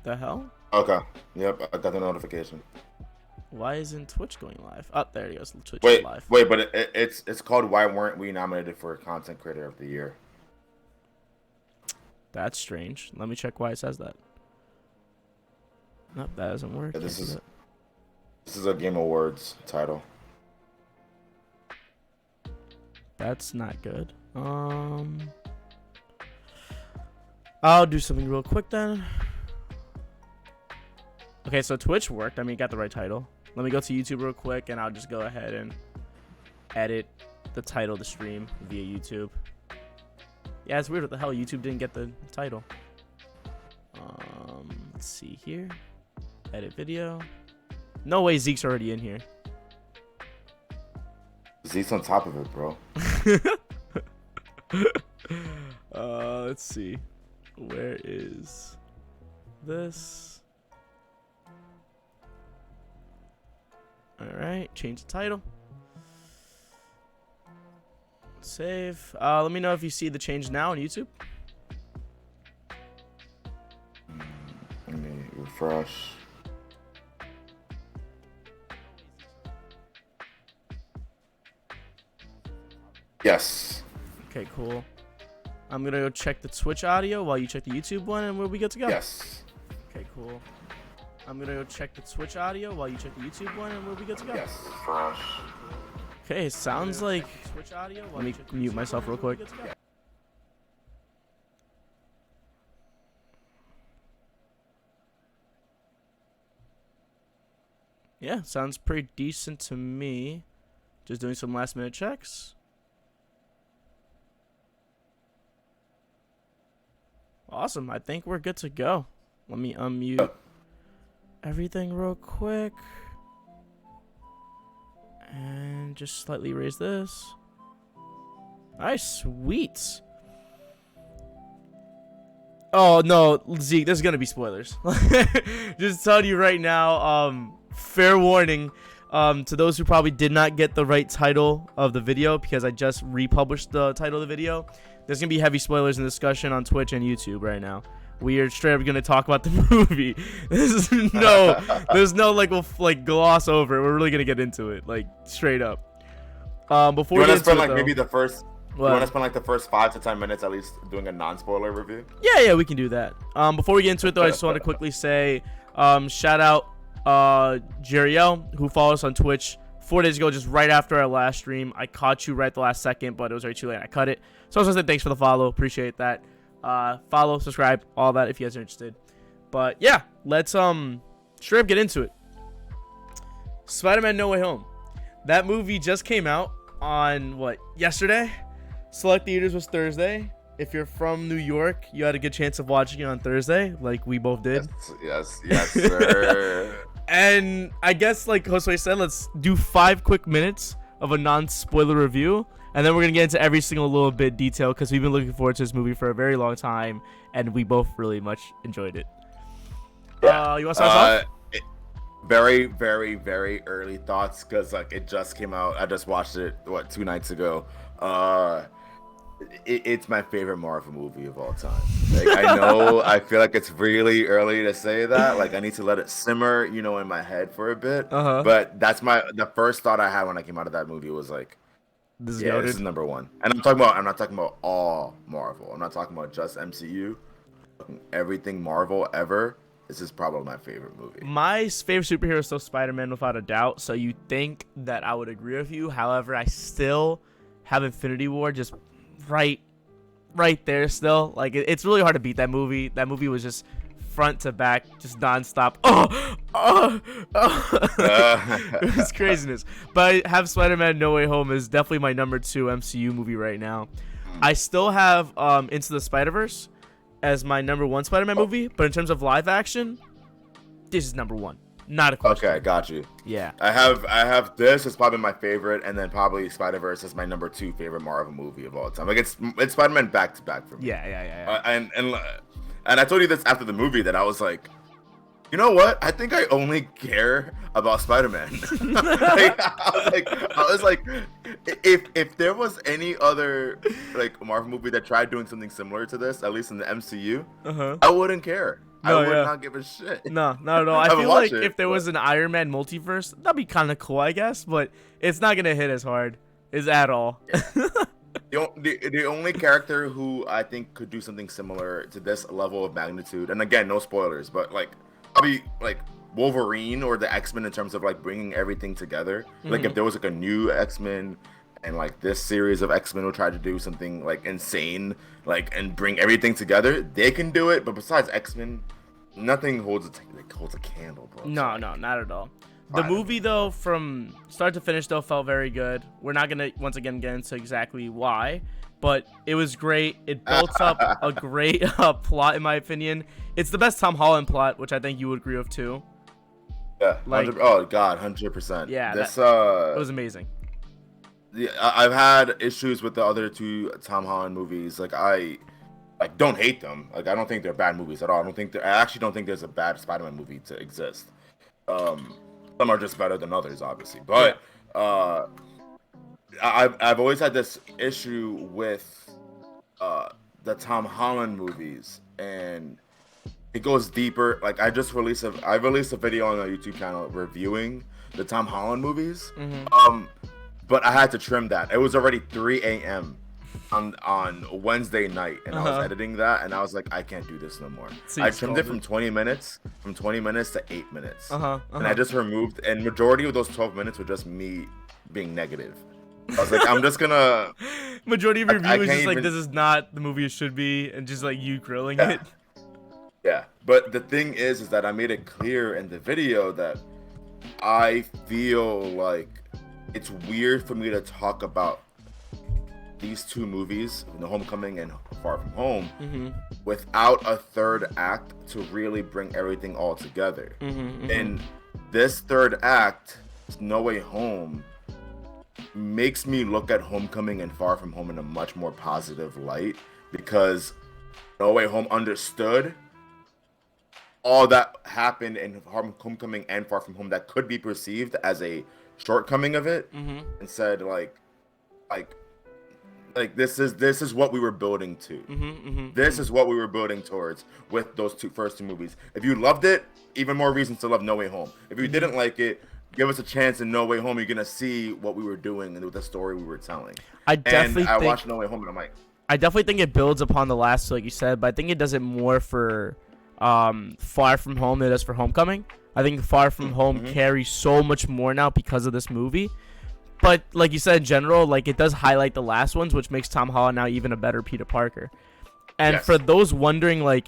What the hell? Okay. Yep, I got the notification. Why isn't Twitch going live? Oh, there it goes. Twitch is Wait, live. wait, but it's called Why Weren't We Nominated for Content Creator of the Year? That's strange. Let me check why it says that. Nope, that doesn't work. Yeah, Can't do that. this is a Game Awards title. That's not good. I'll do something real quick then. Okay, so Twitch worked. I mean, got the right title. Let me go to YouTube real quick, and I'll just go ahead and edit the title of the stream via YouTube. Yeah, it's weird. What the hell? YouTube didn't get the title. Let's see here. Edit video. No way Zeke's already in here. Zeke's on top of it, bro. Let's see. Where is this? Alright, change the title. Save. Let me know if you see the change now on YouTube. Let me refresh. Yes. Okay, cool. I'm gonna go check the Twitch audio while you check the YouTube one, and we'll be good to go. Yes. Okay, cool. I'm gonna go check the Twitch audio while you check the YouTube one, and we'll be good to go. Yes. Fresh. Okay, it sounds like. Let me mute myself real quick. Yeah, sounds pretty decent to me. Just doing some last minute checks. Awesome. I think we're good to go. Let me unmute everything real quick. And just slightly raise this. Nice, sweet. Oh no, Zeke, there's gonna be spoilers. Just telling you right now, fair warning to those who probably did not get the right title of the video, because I just republished the title of the video. There's gonna be heavy spoilers and discussion on Twitch and YouTube right now. We are straight up gonna talk about the movie. There's no like gloss over it. We're really gonna get into it, like straight up. Before you we want to spend it, like maybe the first. What? You want to spend like the first 5 to 10 minutes at least doing a non-spoiler review? Yeah, we can do that. Before we get into it though, I just want to quickly say, shout out Jeriel, who followed us on Twitch 4 days ago, just right after our last stream. I caught you right at the last second, but it was already too late. I cut it. So I was gonna say thanks for the follow. Appreciate that. Follow, subscribe, all that if you guys are interested. But yeah, let's straight up get into it. Spider-Man No Way Home. That movie just came out on yesterday? Select theaters was Thursday. If you're from New York, you had a good chance of watching it on Thursday, like we both did. Yes, sir. And I guess, like Josue said, let's do 5 quick minutes of a non-spoiler review, and then we're gonna get into every single little bit detail because we've been looking forward to this movie for a very long time, and we both really much enjoyed it. Yeah. You want to start us off? Very, very, very early thoughts because like it just came out. I just watched it 2 nights ago. It's my favorite Marvel movie of all time. Like I know, I feel like it's really early to say that. Like I need to let it simmer, in my head for a bit. But that's the first thought I had when I came out of that movie was like, this is number one. And I'm not talking about all Marvel. I'm not talking about just MCU. Everything Marvel ever. This is probably my favorite movie. My favorite superhero is still Spider-Man, without a doubt. So you think that I would agree with you? However, I still have Infinity War just right there still. Like it's really hard to beat that movie. That movie was just front to back, just nonstop. It was craziness. But I have Spider-Man No Way Home is definitely my number 2 MCU movie right now. I still have Into the Spider-Verse as my number 1 Spider-Man movie, but in terms of live action, this is number 1. Not a question. Okay, got you. Yeah. I have this is probably my favorite, and then probably Spider-Verse is my number 2 favorite Marvel movie of all time. Like it's Spider-Man back to back for me. Yeah. And I told you this after the movie that I was like, you know what? I think I only care about Spider-Man. I was like, if there was any other like Marvel movie that tried doing something similar to this, at least in the MCU, I wouldn't care. I would not give a shit. No, not at all. I feel like if there was an Iron Man multiverse, that'd be kind of cool, I guess. But it's not gonna hit as hard as at all. Yeah. The only character who I think could do something similar to this level of magnitude, and again, no spoilers, but like probably like Wolverine or the X-Men in terms of like bringing everything together. Like if there was like a new X-Men and like this series of X-Men will try to do something like insane, like and bring everything together, they can do it. But besides X-Men, nothing holds a candle, bro. No, not at all. The movie though, from start to finish though, felt very good. We're not gonna once again get into exactly why, but it was great. It built up a great plot, in my opinion. It's the best Tom Holland plot, which I think you would agree with too. Yeah, like, oh god, 100%. Yeah, it was amazing. Yeah, I've had issues with the other two Tom Holland movies. Like I don't hate them. Like I don't think they're bad movies at all. I actually don't think there's a bad Spider-Man movie to exist. Some are just better than others, obviously. But I've always had this issue with the Tom Holland movies, and it goes deeper. Like I released a video on the YouTube channel reviewing the Tom Holland movies. But I had to trim that. It was already 3 a.m. on Wednesday night, and I was editing that, and I was like, I can't do this no more. I trimmed it from 20 minutes to 8 minutes. And I just removed, and majority of those 12 minutes were just me being negative. I was like, I'm just gonna. Majority of your review is just like, this is not the movie it should be, and just like you grilling it. Yeah, but the thing is that I made it clear in the video that I feel like it's weird for me to talk about these two movies, The Homecoming and Far From Home, without a third act to really bring everything all together. And this third act, No Way Home, makes me look at Homecoming and Far From Home in a much more positive light, because No Way Home understood all that happened in Homecoming and Far From Home that could be perceived as a shortcoming of it, and said like this is what we were building to. This is what we were building towards with those first two movies. If you loved it, even more reasons to love No Way Home. If you didn't like it, give us a chance in No Way Home. You're gonna see what we were doing and the story we were telling. I watched No Way Home and I'm like, I definitely think it builds upon the last two, like you said, but I think it does it more for Far From Home than it does for Homecoming. I think Far From Home carries so much more now because of this movie. But like you said, in general, like it does highlight the last ones, which makes Tom Holland now even a better Peter Parker. And for those wondering, like,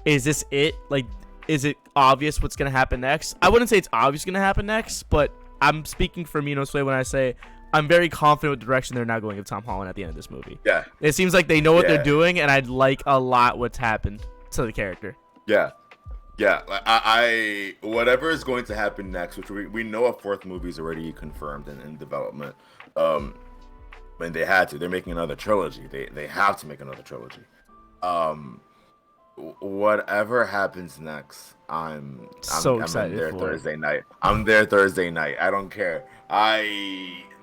is this it? Like, is it obvious what's going to happen next? I wouldn't say it's obvious going to happen next, but I'm speaking for Mino Sway when I say I'm very confident with the direction they're now going with Tom Holland at the end of this movie. Yeah. It seems like they know what they're doing, and I'd like a lot what's happened to the character. Yeah. Yeah, like I whatever is going to happen next, which we know a fourth movie is already confirmed and in development. And they had to. They're making another trilogy. They have to make another trilogy. Whatever happens next, I'm excited there for Thursday night. I'm there Thursday night. I don't care.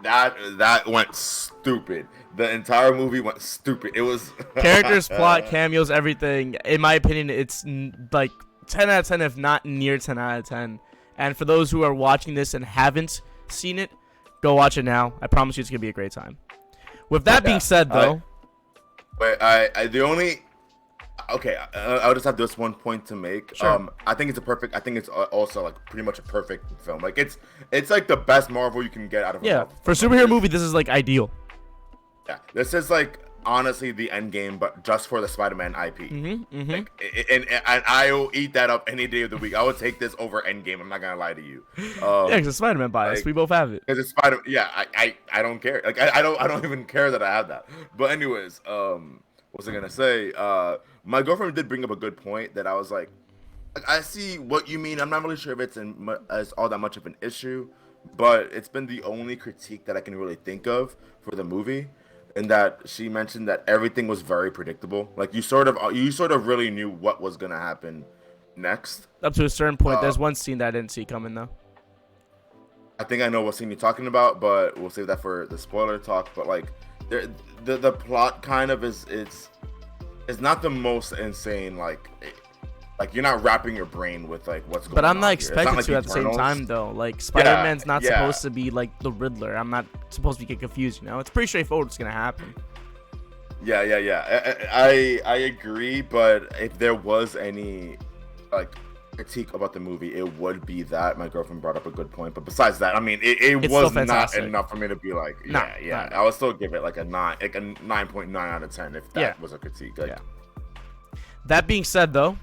That went stupid. The entire movie went stupid. It was characters, plot, cameos, everything. In my opinion, it's like 10 out of 10, if not near 10 out of 10. And for those who are watching this and haven't seen it, go watch it now. I promise you it's going to be a great time. With that being said, though. I'll just have this one point to make. Sure. I think it's also like pretty much a perfect film. Like it's like the best Marvel you can get out of a Marvel for a superhero movie, this is like ideal. Yeah, this is like honestly the end game, but just for the Spider-Man IP. Like, and I will eat that up any day of the week. I would take this over Endgame. I'm not gonna lie to you. Because it's Spider-Man bias. Like, we both have it. Because it's Spider. Yeah, I don't care. Like I don't even care that I have that. But anyways, what was I gonna say? My girlfriend did bring up a good point that I was like, I see what you mean. I'm not really sure if it's as all that much of an issue, but it's been the only critique that I can really think of for the movie. And that she mentioned that everything was very predictable. Like you sort of really knew what was gonna happen next. Up to a certain point. There's one scene that I didn't see coming though. I think I know what scene you're talking about, but we'll save that for the spoiler talk. But like, the plot kind of is not the most insane. Like Like you're not wrapping your brain with like what's going on. But I'm not here. It's expected like to at the same Eternals. time though. Like Spider-Man's not supposed to be like the Riddler. I'm not supposed to get confused. You know, it's pretty straightforward. What's gonna happen. Yeah. I agree, but if there was any like critique about the movie, it would be that my girlfriend brought up a good point. But besides that, I mean, it was not enough for me to be like, yeah. I would still give it like a 9.9 out of 10 if that was a critique. Like, That being said, though,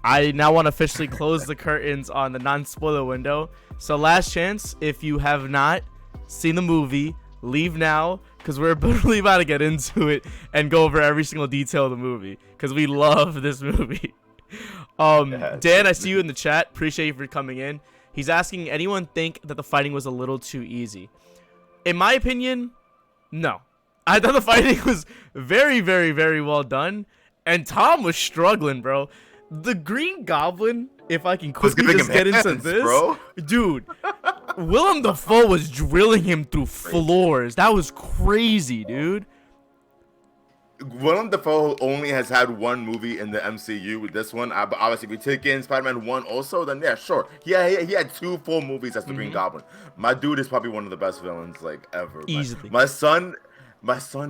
I now want to officially close the curtains on the non-spoiler window. So last chance, if you have not seen the movie, leave now, because we're literally about to get into it and go over every single detail of the movie, because we love this movie. Dan, I see you in the chat. Appreciate you for coming in. He's asking, anyone think that the fighting was a little too easy? In my opinion, no. I thought the fighting was very, very, very well done. And Tom was struggling, bro. The Green Goblin, if I can quickly just get into this, bro. Dude, Willem Dafoe was drilling him through floors. That was crazy, dude. Willem Dafoe only has had one movie in the MCU with this one. But obviously, if we take in Spider-Man 1 also, then yeah, sure. He had 2 full movies as the Green Goblin. My dude is probably one of the best villains like ever. Easily. My son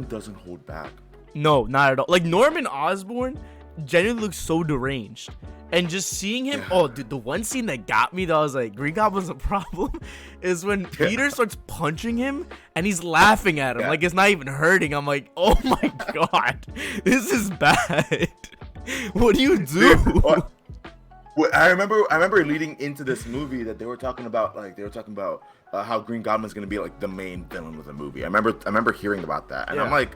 doesn't hold back. No, not at all. Like Norman Osborn genuinely looks so deranged. And just seeing him, oh, dude, the one scene that got me that I was like, Green Goblin's a problem, is when Peter starts punching him and he's laughing at him like it's not even hurting. I'm like, oh my god, this is bad. What do you do? Dude, I remember leading into this movie that they were talking about how Green Goblin's gonna be like the main villain of the movie. I remember hearing about that, and I'm like.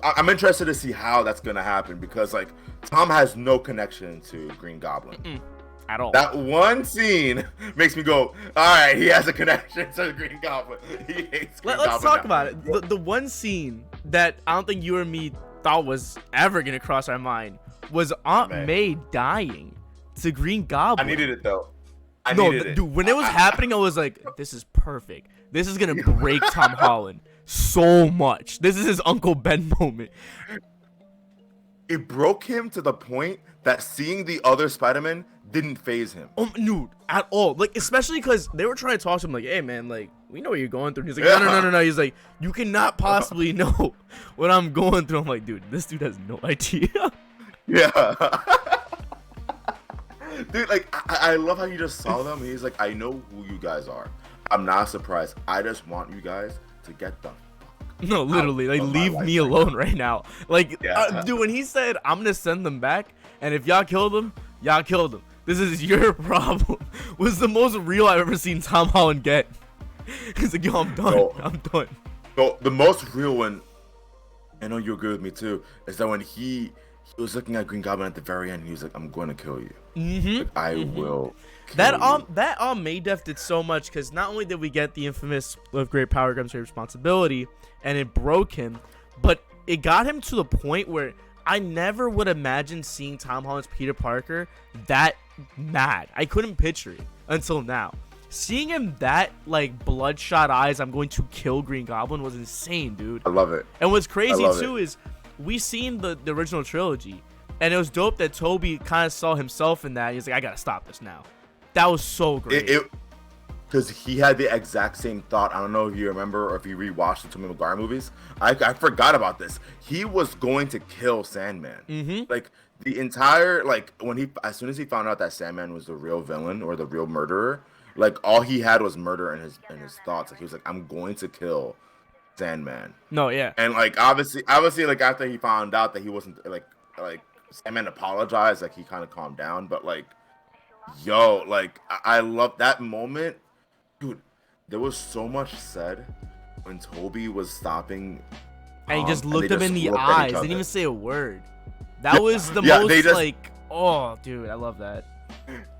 I'm interested to see how that's gonna happen because like Tom has no connection to Green Goblin at all. That one scene makes me go, all right, he has a connection to the Green Goblin. He hates Green Goblin. Let's talk about it. The one scene that I don't think you or me thought was ever gonna cross our mind was Aunt May dying to Green Goblin. I needed it though. Dude, when it was happening, I was like, this is perfect. This is gonna break Tom Holland so much. This is his Uncle Ben moment. It broke him to the point that seeing the other Spider-Man didn't faze him. Dude, at all. Like, especially because they were trying to talk to him like, hey, man, like, we know what you're going through. And he's like, no. He's like, you cannot possibly know what I'm going through. I'm like, dude, this dude has no idea. Yeah. Dude, like, I love how you just saw them. He's like, I know who you guys are. I'm not surprised. I just want you guys to get the fuck No, literally, like, leave me alone right now. Like, dude, when he said, I'm going to send them back, and if y'all kill them, y'all kill them. This is your problem. Was the most real I've ever seen Tom Holland get. He's like, yo, I'm done. I'm done. So, the most real one, I know you agree with me too, is that when he was looking at Green Goblin at the very end, he was like, I'm going to kill you. Like, I will kill you. That May Death did so much because not only did we get the infamous with great power comes great responsibility, and it broke him, but it got him to the point where I never would imagine seeing Tom Holland's Peter Parker that mad. I couldn't picture it until now. Seeing him that, like, bloodshot eyes, I'm going to kill Green Goblin was insane, dude. I love it. And what's crazy too is we seen the original trilogy, and it was dope that Toby kind of saw himself in that. He's like, I gotta stop this now. That was so great. Because he had the exact same thought. I don't know if you remember or if you rewatched the Tobey Maguire movies. I forgot about this. He was going to kill Sandman. Like the entire, like as soon as he found out that Sandman was the real villain or the real murderer, like all he had was murder in his thoughts. Like he was like, I'm going to kill Sandman. No, yeah. And like obviously, like after he found out that he wasn't like Sandman apologized, like he kind of calmed down. But like, yo, like I love that moment. Dude, there was so much said when Toby was stopping. And he just looked him in the eyes. Didn't even say a word. That was the most like, oh, dude, I love that.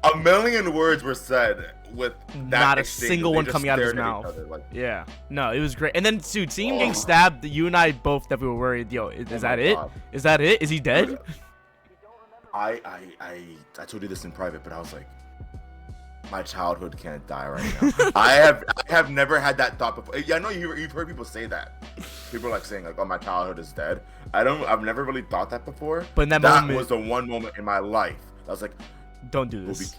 A million words were said with that not a single one coming out of his mouth. Yeah. No, it was great. And then, dude, seeing him getting stabbed, you and I both that we were worried. Yo, is that it? Is that it? Is he dead? Dude, I told you this in private, but I was like, my childhood can't die right now. I have never had that thought before. Yeah, I know you've heard people say that. People are like saying like, "Oh, my childhood is dead." I've never really thought that before. But in that moment, was the one moment in my life I was like, don't do Toby this.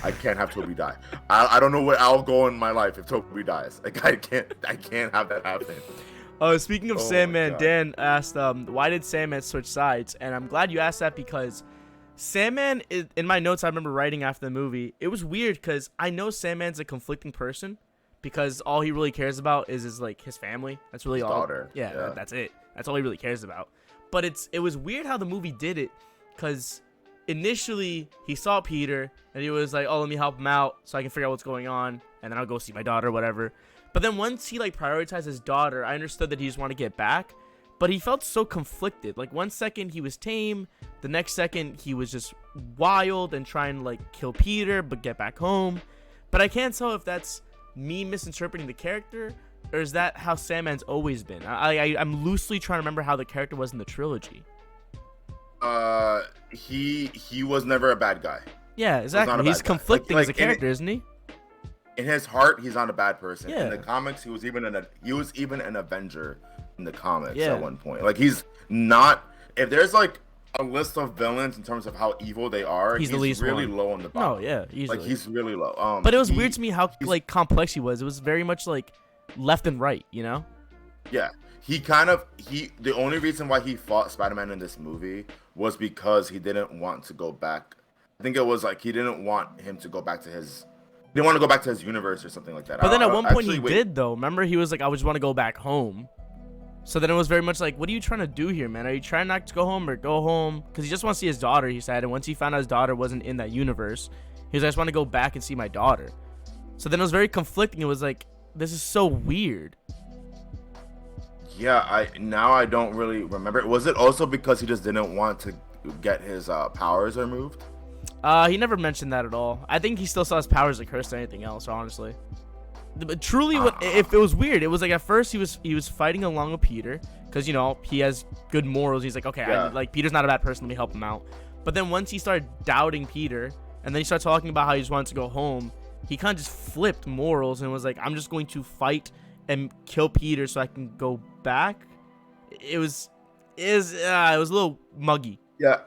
I can't have Toby die. I don't know where I'll go in my life if Toby dies. Like I can't have that happen. Speaking of Sandman, Dan asked, why did Sandman switch sides? And I'm glad you asked that because Sandman, in my notes I remember writing after the movie, it was weird because I know Sandman's a conflicting person because all he really cares about is his family. That's really His all. daughter. Yeah, that's it. That's all he really cares about. But it was weird how the movie did it because initially he saw Peter and he was like, oh, let me help him out so I can figure out what's going on and then I'll go see my daughter or whatever. But then once he prioritized his daughter, I understood that he just wanted to get back. But he felt so conflicted. Like, one second he was tame, the next second he was just wild and trying to kill Peter but get back home. But I can't tell if that's me misinterpreting the character or is that how Sandman's always been. I'm loosely trying to remember how the character was in the trilogy. He was never a bad guy. Yeah, exactly. He's conflicting as a character, isn't he? In his heart, he's not a bad person. Yeah. In the comics, he was even an Avenger in the comics at one point. Like, he's not. If there's a list of villains in terms of how evil they are, he's the least really one. low on the bottom. Oh yeah, easily. He's really low. But it was weird to me how complex he was. It was very much left and right, you know? Yeah. The only reason why he fought Spider-Man in this movie was because he didn't want to go back. I think it was he didn't want him to go back to his. He didn't want to go back to his universe or something like that. But then at one point he did though. Remember, he was like, I just want to go back home. So then it was very much what are you trying to do here, man? Are you trying not to go home or go home? Because he just wants to see his daughter, he said. And once he found out his daughter wasn't in that universe, he was like, I just want to go back and see my daughter. So then it was very conflicting. It was this is so weird. Yeah, I don't really remember. Was it also because he just didn't want to get his powers removed? He never mentioned that at all. I think he still saw his powers as a curse or anything else, honestly. But truly, if it was weird, it was at first he was fighting along with Peter because he has good morals. He's like, okay, yeah. Peter's not a bad person. Let me help him out. But then once he started doubting Peter, and then he started talking about how he just wanted to go home, he kind of just flipped morals and was like, I'm just going to fight and kill Peter so I can go back. It was a little muggy. Yeah,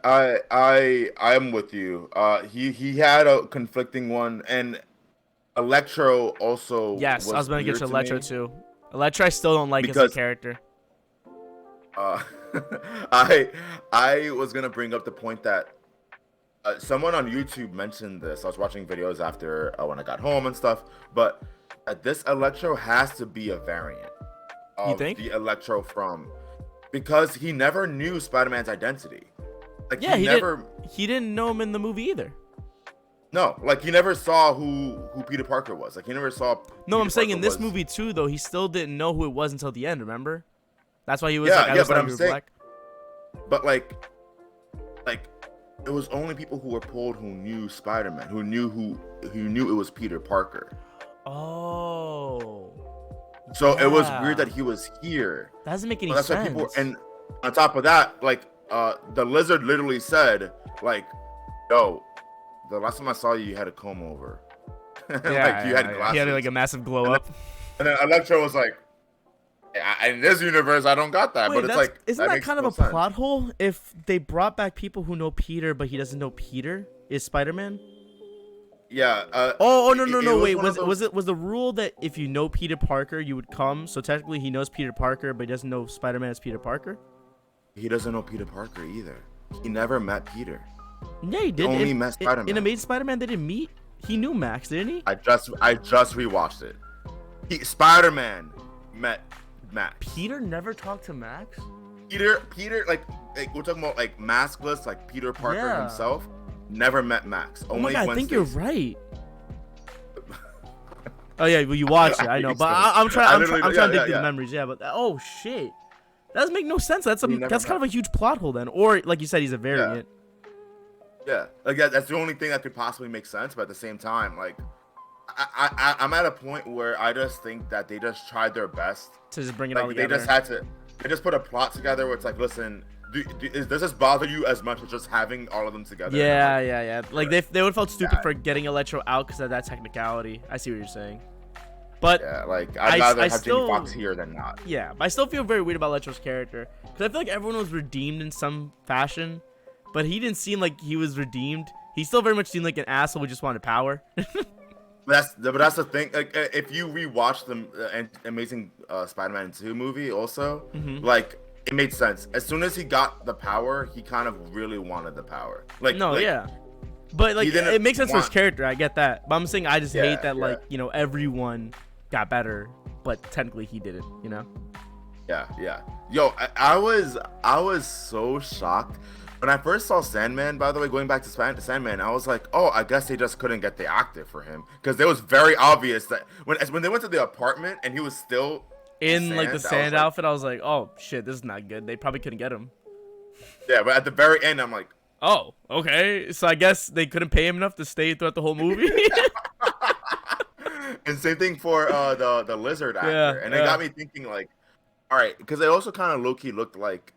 I'm with you. He had a conflicting one, and Electro also. Yes, I was going to get to Electro too. Electro, I still don't like as a character. I was gonna bring up the point that someone on YouTube mentioned this. I was watching videos after when I got home and stuff, but this Electro has to be a variant of the Electro because he never knew Spider-Man's identity. He didn't know him in the movie either. No, he never saw who Peter Parker was. He never saw. No, I'm saying in this movie too, though, he still didn't know who it was until the end. Remember? That's why he was but I'm saying, black. But it was only people who were pulled who knew Spider-Man, who knew it was Peter Parker. Oh. So it was weird that he was here. That doesn't make any sense. And on top of that, the Lizard literally said, yo, the last time I saw you, you had a comb over. You had glasses. He had a massive glow up. And then Electro was like, in this universe, I don't got that. Wait, but isn't that kind of a plot hole? If they brought back people who know Peter, but he doesn't know Peter, is Spider-Man? Yeah. No. Wait, was the rule that if you know Peter Parker, you would come? So technically, he knows Peter Parker, but he doesn't know Spider-Man as Peter Parker. He doesn't know Peter Parker either. He never met Peter. Yeah, he did. He only met Spider-Man. In Amazing Spider-Man, they didn't meet. He knew Max, didn't he? I just rewatched it. Spider-Man met Max. Peter never talked to Max. Peter, we're talking about maskless, Peter Parker himself, never met Max. Oh my God, I think you're right. Oh yeah, well you watched it, I know, but I'm trying to dig through the memories. Yeah, but oh shit, that doesn't make no sense. That's kind of a huge plot hole then, or like you said, he's a variant. Yeah, that's the only thing that could possibly make sense. But at the same time, I'm at a point where I just think that they just tried their best to just bring it all together. They just put a plot together where it's listen, does this bother you as much as just having all of them together? Yeah. They would have felt stupid for getting Electro out because of that technicality. I see what you're saying. But yeah, I'd rather have Jamie Foxx here than not. Yeah, but I still feel very weird about Electro's character because I feel like everyone was redeemed in some fashion, but he didn't seem like he was redeemed. He still very much seemed like an asshole who just wanted power. But that's the thing. Like, if you rewatch the Amazing Spider-Man 2 movie, also, like, it made sense. As soon as he got the power, he kind of really wanted the power. Like, yeah. But like, it makes sense for his character. I get that. But I'm saying I just hate that, like, you know, everyone got better, but technically he didn't. You know? Yeah. Yo, I was so shocked. When I first saw Sandman, by the way, going back to Sandman, I was like, oh, I guess they just couldn't get the actor for him. Because it was very obvious that when they went to the apartment and he was still in like the sand outfit, I was like, oh, shit, this is not good. They probably couldn't get him. Yeah, but at the very end, I'm like, oh, okay. So I guess they couldn't pay him enough to stay throughout the whole movie. And same thing for the lizard actor. And it got me thinking, like, all right, because it also kind of low-key looked like,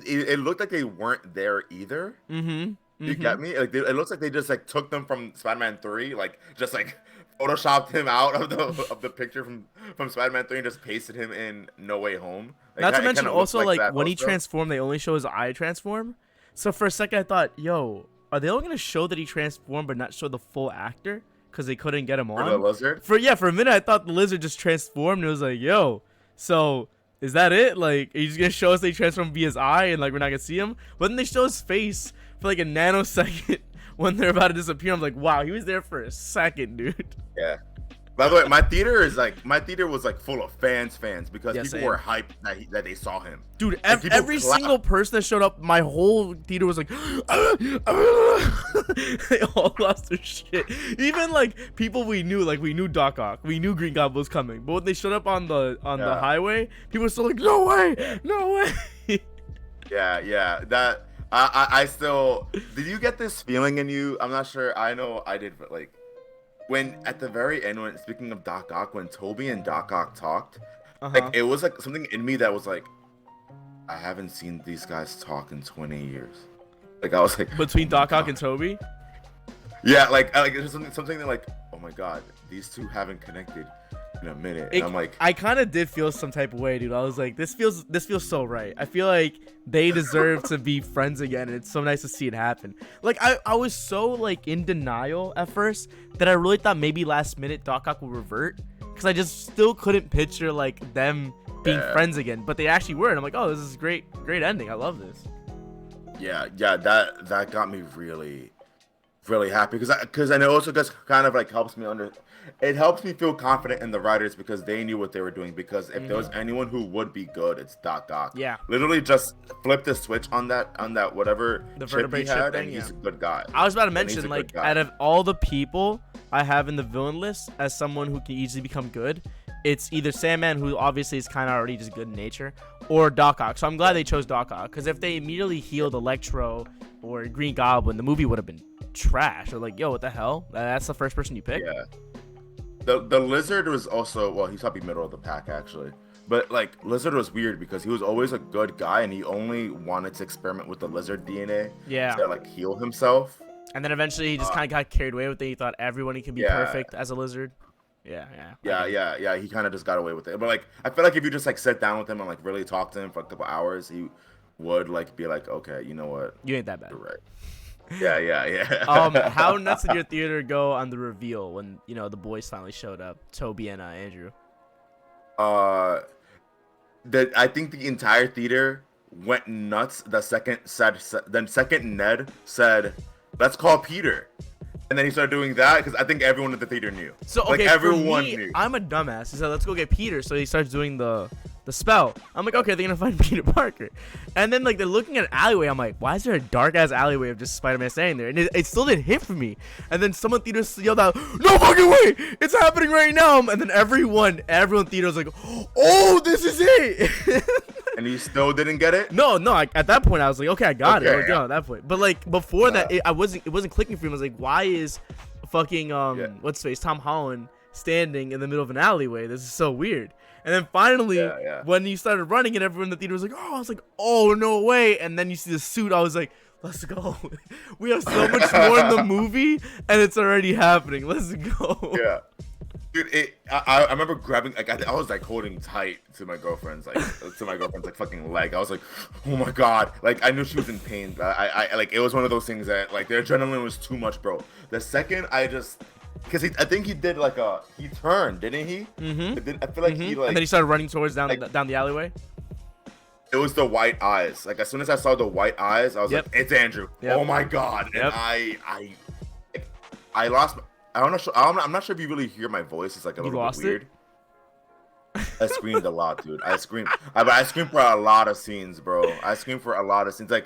it looked like they weren't there either. You get me? Like it looks like they just like took them from Spider-Man 3, like just like photoshopped him out of the picture from Spider-Man 3 and just pasted him in No Way Home. Like, not to mention also like when he transformed, they only show his eye transform. So for a second I thought, yo, are they all gonna show that he transformed but not show the full actor because they couldn't get him on? For the lizard? For a minute I thought the lizard just transformed and it was like, yo, so. Is that it? Like, are you just gonna show us they transform via his eye and like we're not gonna see him? But then they show his face for like a nanosecond when they're about to disappear. I'm like, wow, he was there for a second, dude. Yeah. By the way, my theater was like full of fans because people were hyped that they saw him. Dude, every single person that showed up, my whole theater was like, they all lost their shit. Even like people we knew Doc Ock, we knew Green Goblin was coming, but when they showed up on the highway, people were still like, no way. Yeah. That I still, did you get this feeling in you? I'm not sure. I know I did, but like. When at the very end, when speaking of Doc Ock, when Toby and Doc Ock talked, like it was like something in me that was like, I haven't seen these guys talk in 20 years. Like I was like, between Doc Ock and Toby. Yeah, like there's something that like, oh my god, these two haven't connected in a minute. And I'm like, I kind of did feel some type of way, dude. I was like, this feels so right. I feel like they deserve to be friends again, and it's so nice to see it happen. Like I was so like in denial at first that I really thought maybe last minute Doc Ock will revert, because I just still couldn't picture like them being friends again. But they actually were, and I'm like, oh, this is great ending. I love this. Yeah, that got me really happy because I know also just kind of like helps me feel confident in the writers because they knew what they were doing. Because if there was anyone who would be good, it's Doc Ock. Yeah, literally just flip the switch on that whatever the chip he had, thing, and he's a good guy. I was about to mention, like, out of all the people I have in the villain list as someone who can easily become good, it's either Sandman, who obviously is kind of already just good in nature, or Doc Ock. So I'm glad they chose Doc Ock, because if they immediately healed Electro or Green Goblin, the movie would have been trash. Or like, yo, what the hell? That's the first person you picked? Yeah. The Lizard was also, well, he's probably middle of the pack actually, but like Lizard was weird because he was always a good guy and he only wanted to experiment with the Lizard DNA to like heal himself. And then eventually he just kind of got carried away with it. He thought everyone can be perfect as a lizard. Yeah. He kind of just got away with it. But like, I feel like if you just like sit down with him and like really talk to him for a couple hours, he would like be like, okay, you know what? You ain't that bad. You're right. Yeah. How nuts did your theater go on the reveal when the boys finally showed up, Toby and Andrew? I think the entire theater went nuts. The second Ned said, "Let's call Peter," and then he started doing that because I think everyone at the theater knew. So okay, like, everyone knew. I'm a dumbass. He said, "Let's go get Peter," so he starts doing the spell. I'm like, okay, they're gonna find Peter Parker, and then like they're looking at an alleyway. I'm like, why is there a dark ass alleyway of just Spider-Man standing there? And it still didn't hit for me. And then someone in theater yelled out, "No fucking way! It's happening right now!" And then everyone in theater was like, "Oh, this is it!" And you still didn't get it? No. At that point, I was like, okay, I got it. We're done at that point. But like before that, it wasn't clicking for me. I was like, why is fucking what's his face, Tom Holland, standing in the middle of an alleyway? This is so weird. And then finally, when you started running and everyone in the theater was like, oh, I was like, oh, no way. And then you see the suit. I was like, let's go. We have so much more in the movie, and it's already happening. Let's go. Dude, I remember grabbing, like, I was like holding tight to my girlfriend's like fucking leg. I was like, oh my god, like I knew she was in pain, but I like it was one of those things that like the adrenaline was too much, bro. The second I just, because I think he did like he turned, didn't he? I feel like he like, and then he started running towards down the alleyway. It was the white eyes. Like as soon as I saw the white eyes, I was like, it's Andrew. Oh my god, and I lost. I'm not sure if you really hear my voice. It's like a little bit weird. I screamed a lot, dude. I screamed for a lot of scenes, bro. I screamed for a lot of scenes. Like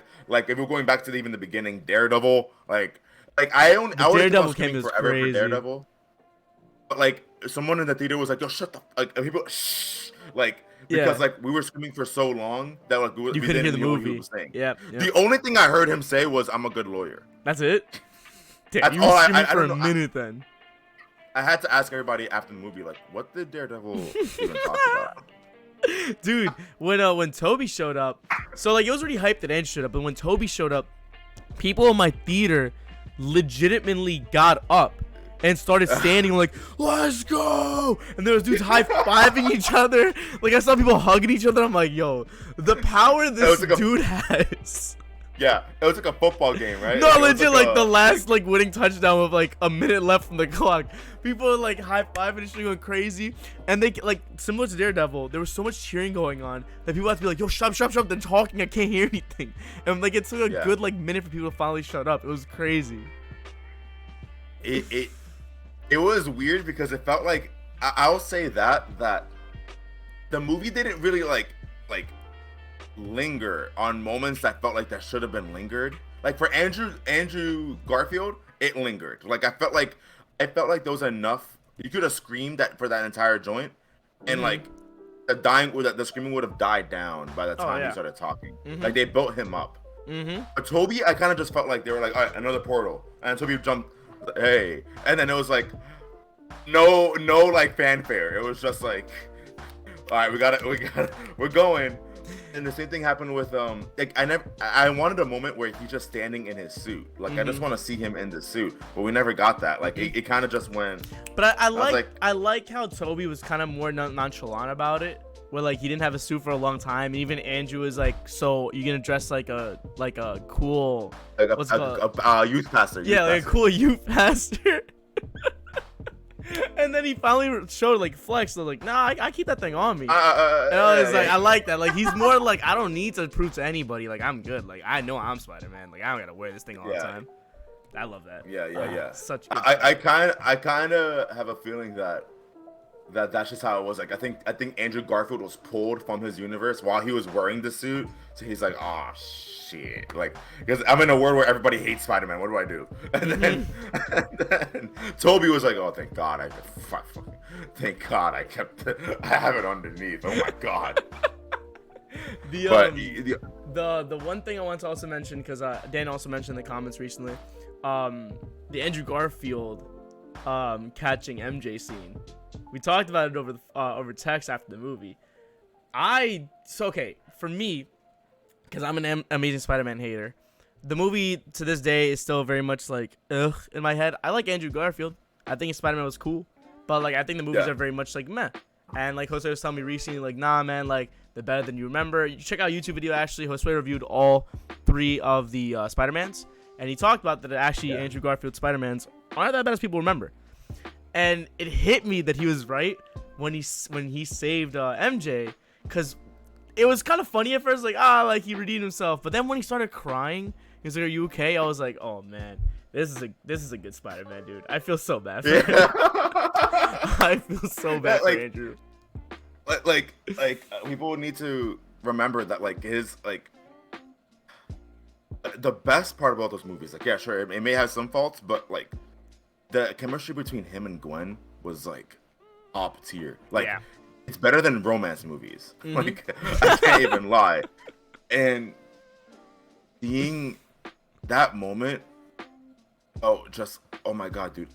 if we're going back to even the beginning, Daredevil. Like I Daredevil came forever crazy. For Daredevil. But like someone in the theater was like, "Yo, shut the like people shh." Like because like we were screaming for so long that like we couldn't hear the movie. He was saying. Yep. The only thing I heard him say was, "I'm a good lawyer." That's it. Damn, That's you were screaming for a minute then. I had to ask everybody after the movie, like, what did Daredevil even talk about? Dude, when Toby showed up, so like it was already hyped that Andrew showed up, but when Toby showed up, people in my theater legitimately got up and started standing like, let's go! And there was dudes high-fiving each other. Like I saw people hugging each other. I'm like, yo, the power this dude has. Yeah, it was like a football game, right? No, legit, like the last like winning touchdown with like a minute left from the clock. People are like high-fiving and shit, going crazy. And they like, similar to Daredevil, there was so much cheering going on that people had to be like, yo, shut up, they're talking, I can't hear anything. And like it took a good like minute for people to finally shut up. It was crazy. It was weird because it felt like I'll say that the movie didn't really like linger on moments that felt like that should have been lingered. Like for Andrew Garfield, it lingered. Like I felt like there was enough. You could have screamed that for that entire joint, and like the screaming would have died down by the time he started talking. Like they built him up. But Toby, I kind of just felt like they were like, all right, another portal, and Toby jumped, hey, and then it was like no like fanfare. It was just like, all right, we're going. And the same thing happened with like I wanted a moment where he's just standing in his suit. Like I just want to see him in the suit, but we never got that. Like it kind of just went. But I like how Toby was kind of more nonchalant about it, where like he didn't have a suit for a long time. And even Andrew was like, so you're gonna dress like a cool what's it called? Youth pastor. Like a cool youth pastor. And then he finally showed like flex. So like, nah, I keep that thing on me. And I was like, I like that. Like he's more like, I don't need to prove to anybody. Like I'm good. Like I know I'm Spider-Man. Like I don't gotta wear this thing all the time. I love that. Yeah. Such. Good I kind of have a feeling that's just how it was. Like I think Andrew Garfield was pulled from his universe while he was wearing the suit. So he's like, oh shit, like because I'm in a world where everybody hates Spider-Man. What do I do? And then Toby was like, oh thank God I have it underneath. Oh my God. The one thing I want to also mention, because Dan also mentioned in the comments recently, the Andrew Garfield catching MJ scene. We talked about it over text after the movie. For me, because I'm an Amazing Spider-Man hater, the movie to this day is still very much like ugh in my head. I like Andrew Garfield. I think Spider-Man was cool, but like I think the movies are very much like meh. And like Jose was telling me recently, like nah man, like they're better than you remember. You check out a YouTube video actually. Jose reviewed all 3 of the Spider-Mans, and he talked about that actually Andrew Garfield Spider-Mans aren't that bad as people remember. And it hit me that he was right when he saved MJ, because it was kind of funny at first, like he redeemed himself. But then when he started crying, he was like, "Are you okay?" I was like, "Oh man, this is a good Spider-Man, dude." I feel so bad for him. I feel so bad for Andrew. Like people need to remember that like his like the best part about those movies, like yeah, sure, it may have some faults, but like the chemistry between him and Gwen was like top tier. Like it's better than romance movies. Like I can't even lie. And seeing that moment, oh my God, dude,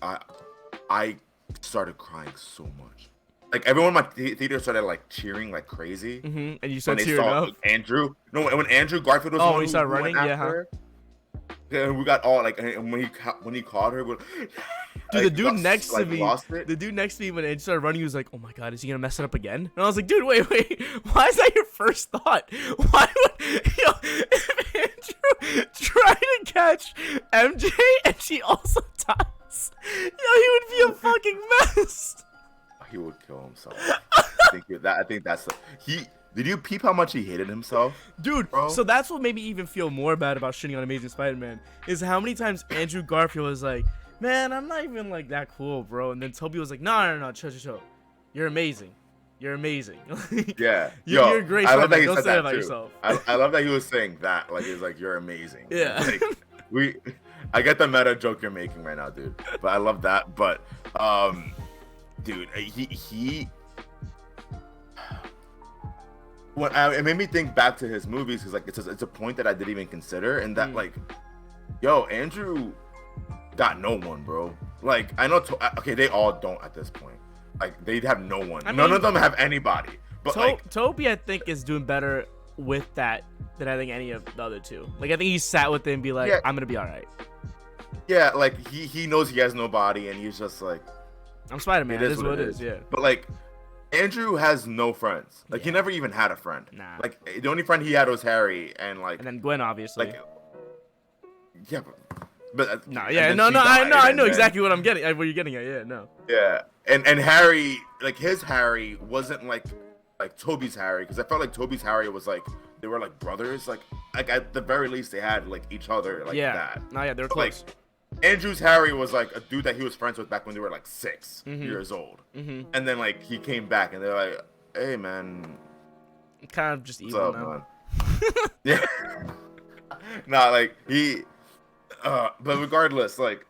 I started crying so much. Like everyone in my theater started like cheering like crazy. And you started tearing up. Andrew, no, when Andrew Garfield was when he started running, and we got all like, and when he called her, Dude, like, the dude next to me, lost it. the dude next to me when it started running, he was like, "Oh my god, is he gonna mess it up again?" And I was like, "Dude, wait, why is that your first thought? Why would if Andrew tried to catch MJ and she also dies, he would be a fucking mess." He would kill himself. I think that's he. Did you peep how much he hated himself? Dude, bro? So that's what made me even feel more bad about shitting on Amazing Spider-Man, is how many times Andrew Garfield was like, "Man, I'm not even like that cool, bro." And then Toby was like, no, chill. You're amazing. You're amazing. Yeah. You're a great I love that Spider-Man. he Don't said say that it about too. yourself. I love that he was saying that. Like, he's like, "You're amazing." Yeah. Like, I get the meta joke you're making right now, dude. But I love that. But, dude, he it made me think back to his movies, because like it's a point that I didn't even consider, and that like, yo, Andrew got no one, bro. Like, I know, okay, they all don't at this point. Like, they have no one. None of them have anybody. But Toby, I think, is doing better with that than I think any of the other two. Like, I think he sat with it and be like, yeah, I'm gonna be all right. Yeah, like he knows he has nobody, and he's just like, I'm Spider-Man. It is what it is. Yeah. But like, Andrew has no friends. Like, he never even had a friend. Nah. Like, the only friend he had was Harry, and then Gwen, obviously. Like, yeah, but no, yeah, I know exactly what I'm getting. What you're getting at, yeah, no. Yeah, and Harry, like, his Harry wasn't like Toby's Harry, because I felt like Toby's Harry was like, they were like brothers, like at the very least they had like each other, like that. No, yeah, they were close. Like, Andrew's Harry was like a dude that he was friends with back when they were like 6 years old, and then like he came back and they're like, "Hey man, kind of just evil up, now." Man? Yeah, nah, like he, but regardless, like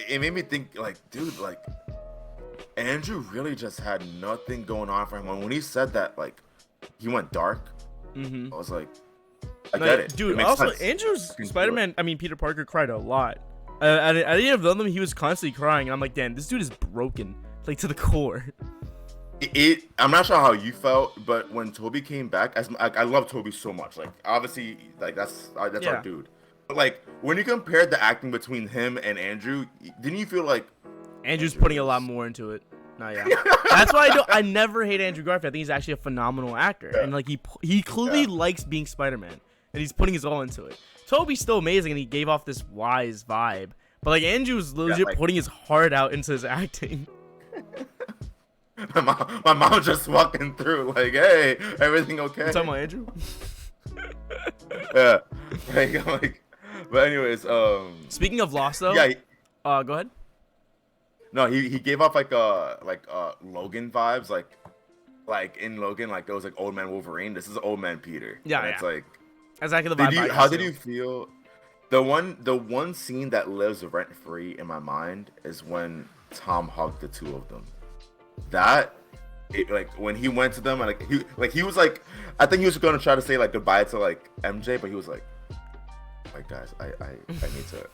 it made me think, like, dude, like Andrew really just had nothing going on for him. When he said that, like, he went dark, I was like, I get it. Dude, it also, sense. Andrew's Spider-Man, Peter Parker cried a lot. At any of them, he was constantly crying. And I'm like, damn, this dude is broken, like, to the core. I'm not sure how you felt, but when Toby came back, I love Toby so much. Like, obviously, like, that's our dude. But, like, when you compared the acting between him and Andrew, didn't you feel like Andrew's putting a lot more into it? No, yeah. That's why I never hate Andrew Garfield. I think he's actually a phenomenal actor, and like he clearly likes being Spider-Man, and he's putting his all into it. Toby's still amazing, and he gave off this wise vibe, but like Andrew's legit putting his heart out into his acting. My mom just walking through like, "Hey, everything okay?" You talking about Andrew? Yeah, like, but anyways, speaking of Lost, though, go ahead. No, he gave off like Logan vibes, like in Logan, like there was like old man Wolverine. This is old man Peter. Yeah, and it's like exactly the vibe. How did you feel? The one scene that lives rent free in my mind is when Tom hugged the two of them. Like when he went to them, and he was like, I think he was gonna try to say like goodbye to like MJ, but he was like guys, I need to.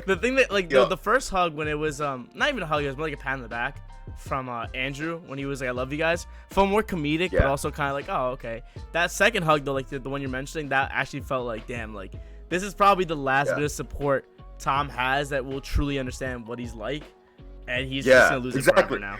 The thing that like the first hug, when it was not even a hug, it was more like a pat on the back from Andrew when he was like, "I love you guys," felt more comedic, but also kind of like, oh, okay. That second hug though, like the one you're mentioning, that actually felt like, damn, like this is probably the last bit of support Tom has that will truly understand what he's like, and he's just gonna lose it forever now.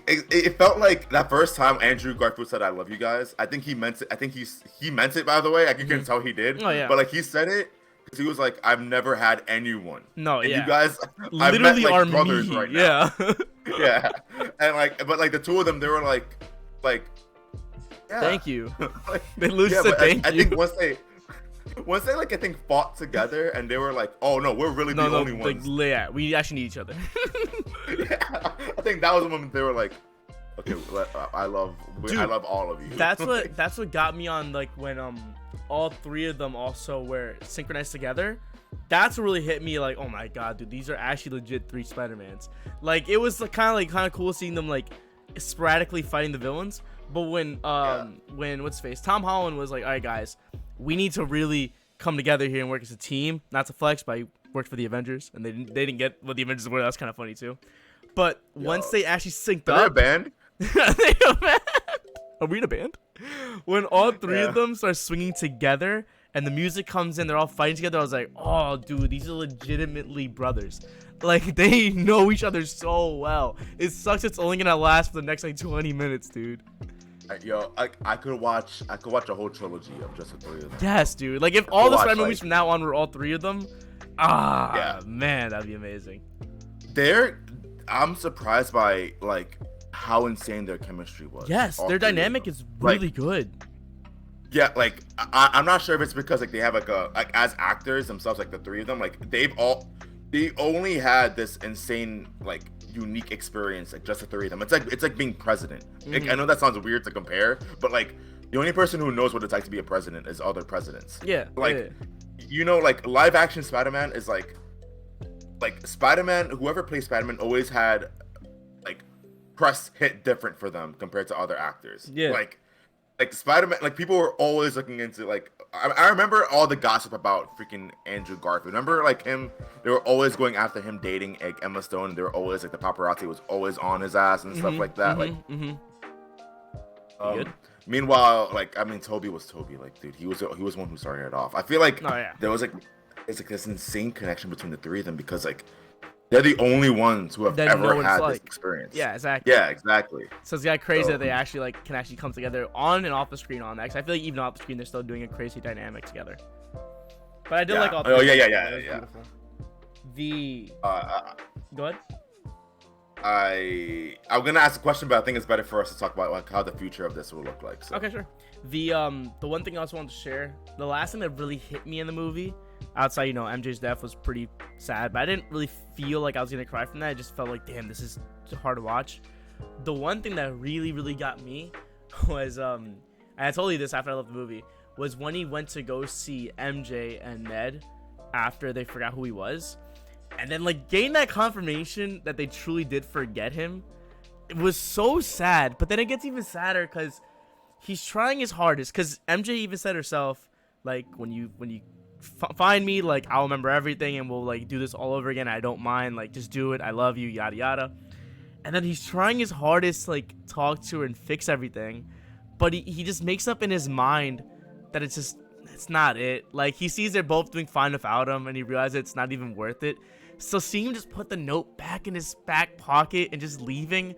It felt like that first time Andrew Garfield said, "I love you guys." I think he meant it. I think he meant it, by the way. Like, you can tell he did. Oh yeah. But like he said it because he was like, "I've never had anyone." No, and yeah. You guys literally met, like, are brothers me. right now. Yeah. Yeah. And like, but like the two of them, they were like, yeah. Thank you. Like, they literally said thank you. I think once they like, I think, fought together, and they were like, "Oh no, we're really the only ones." Like, yeah, we actually need each other. Yeah, I think that was the moment they were like, "Okay, I love all of you." That's what got me on, like, when all three of them also were synchronized together. That's what really hit me, like, oh my god, dude, these are actually legit 3 Spider-Mans. Like, it was kind of cool seeing them like sporadically fighting the villains. But when what's his face, Tom Holland was like, "All right, guys, we need to really come together here and work as a team." Not to flex, but I worked for the Avengers, and they didn't get what the Avengers were. That's kind of funny too. But once they actually synced up, a band. Are we in a band? When all three of them start swinging together and the music comes in, they're all fighting together. I was like, oh, dude, these are legitimately brothers. Like, they know each other so well. It sucks it's only gonna last for the next like 20 minutes, dude. Yo, I could watch a whole trilogy of just the three of them. Yes, dude. Like, if all the Spider movies like, from now on were all three of them, man, that'd be amazing. I'm surprised by like how insane their chemistry was. Yes, their dynamic is really good. Yeah, like I'm not sure if it's because like they have like as actors themselves, like the three of them, like they only had this insane like unique experience, like just the three of them. It's like being president. Like, I know that sounds weird to compare, but like the only person who knows what it's like to be a president is other presidents. Yeah, like you know, like live action Spider-Man is like Spider-Man. Whoever plays Spider-Man always had like press hit different for them compared to other actors. Yeah, like Spider-Man, like people were always looking into like I remember all the gossip about freaking Andrew Garfield. Remember like him, they were always going after him dating like Emma Stone, and they were always like the paparazzi was always on his ass and stuff like that. Meanwhile, like I mean, Toby was Toby. Like, dude, he was one who started it off. I feel like there was like it's like this insane connection between the three of them because like they're the only ones who have ever had this experience. Yeah, exactly. Yeah, exactly. So it's crazy that they actually like can actually come together on and off the screen on that. Cause I feel like even off the screen they're still doing a crazy dynamic together. But I did like all. Oh yeah. Beautiful. Go ahead. I'm gonna ask a question, but I think it's better for us to talk about like how the future of this will look like. So. Okay, sure. The one thing I also wanted to share, the last thing that really hit me in the movie, outside MJ's death, was pretty sad, but I didn't really feel like I was gonna cry from that. I just felt like, damn, this is hard to watch. The one thing that really got me was and I told you this after I left the movie, was when he went to go see MJ and Ned after they forgot who he was. And then like gain that confirmation that they truly did forget him. It was so sad, but then it gets even sadder because he's trying his hardest. Because MJ even said herself, like, when you find me, like, I'll remember everything and we'll like do this all over again. I don't mind, like, just do it. I love you, yada yada. And then he's trying his hardest, like, talk to her and fix everything, but he just makes up in his mind that it's not it. Like, he sees they're both doing fine without him, and he realizes it's not even worth it. So seeing him just put the note back in his back pocket and just leaving,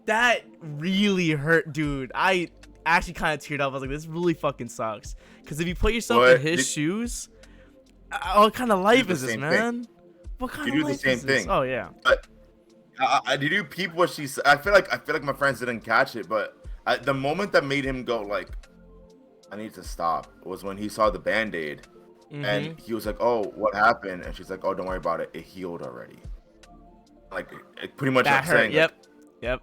that really hurt, dude. I actually kind of teared up. I was like, this really fucking sucks. Because if you put yourself in his shoes, what kind of life is this, man? What kind of life is this? Oh yeah. But did you peep what she said? I feel like my friends didn't catch it, but the moment that made him go like, I need to stop, was when he saw the Band-Aid. And he was like, oh, what happened? And she's like, oh, don't worry about it. It healed already. Like, it pretty much that like saying, Yep.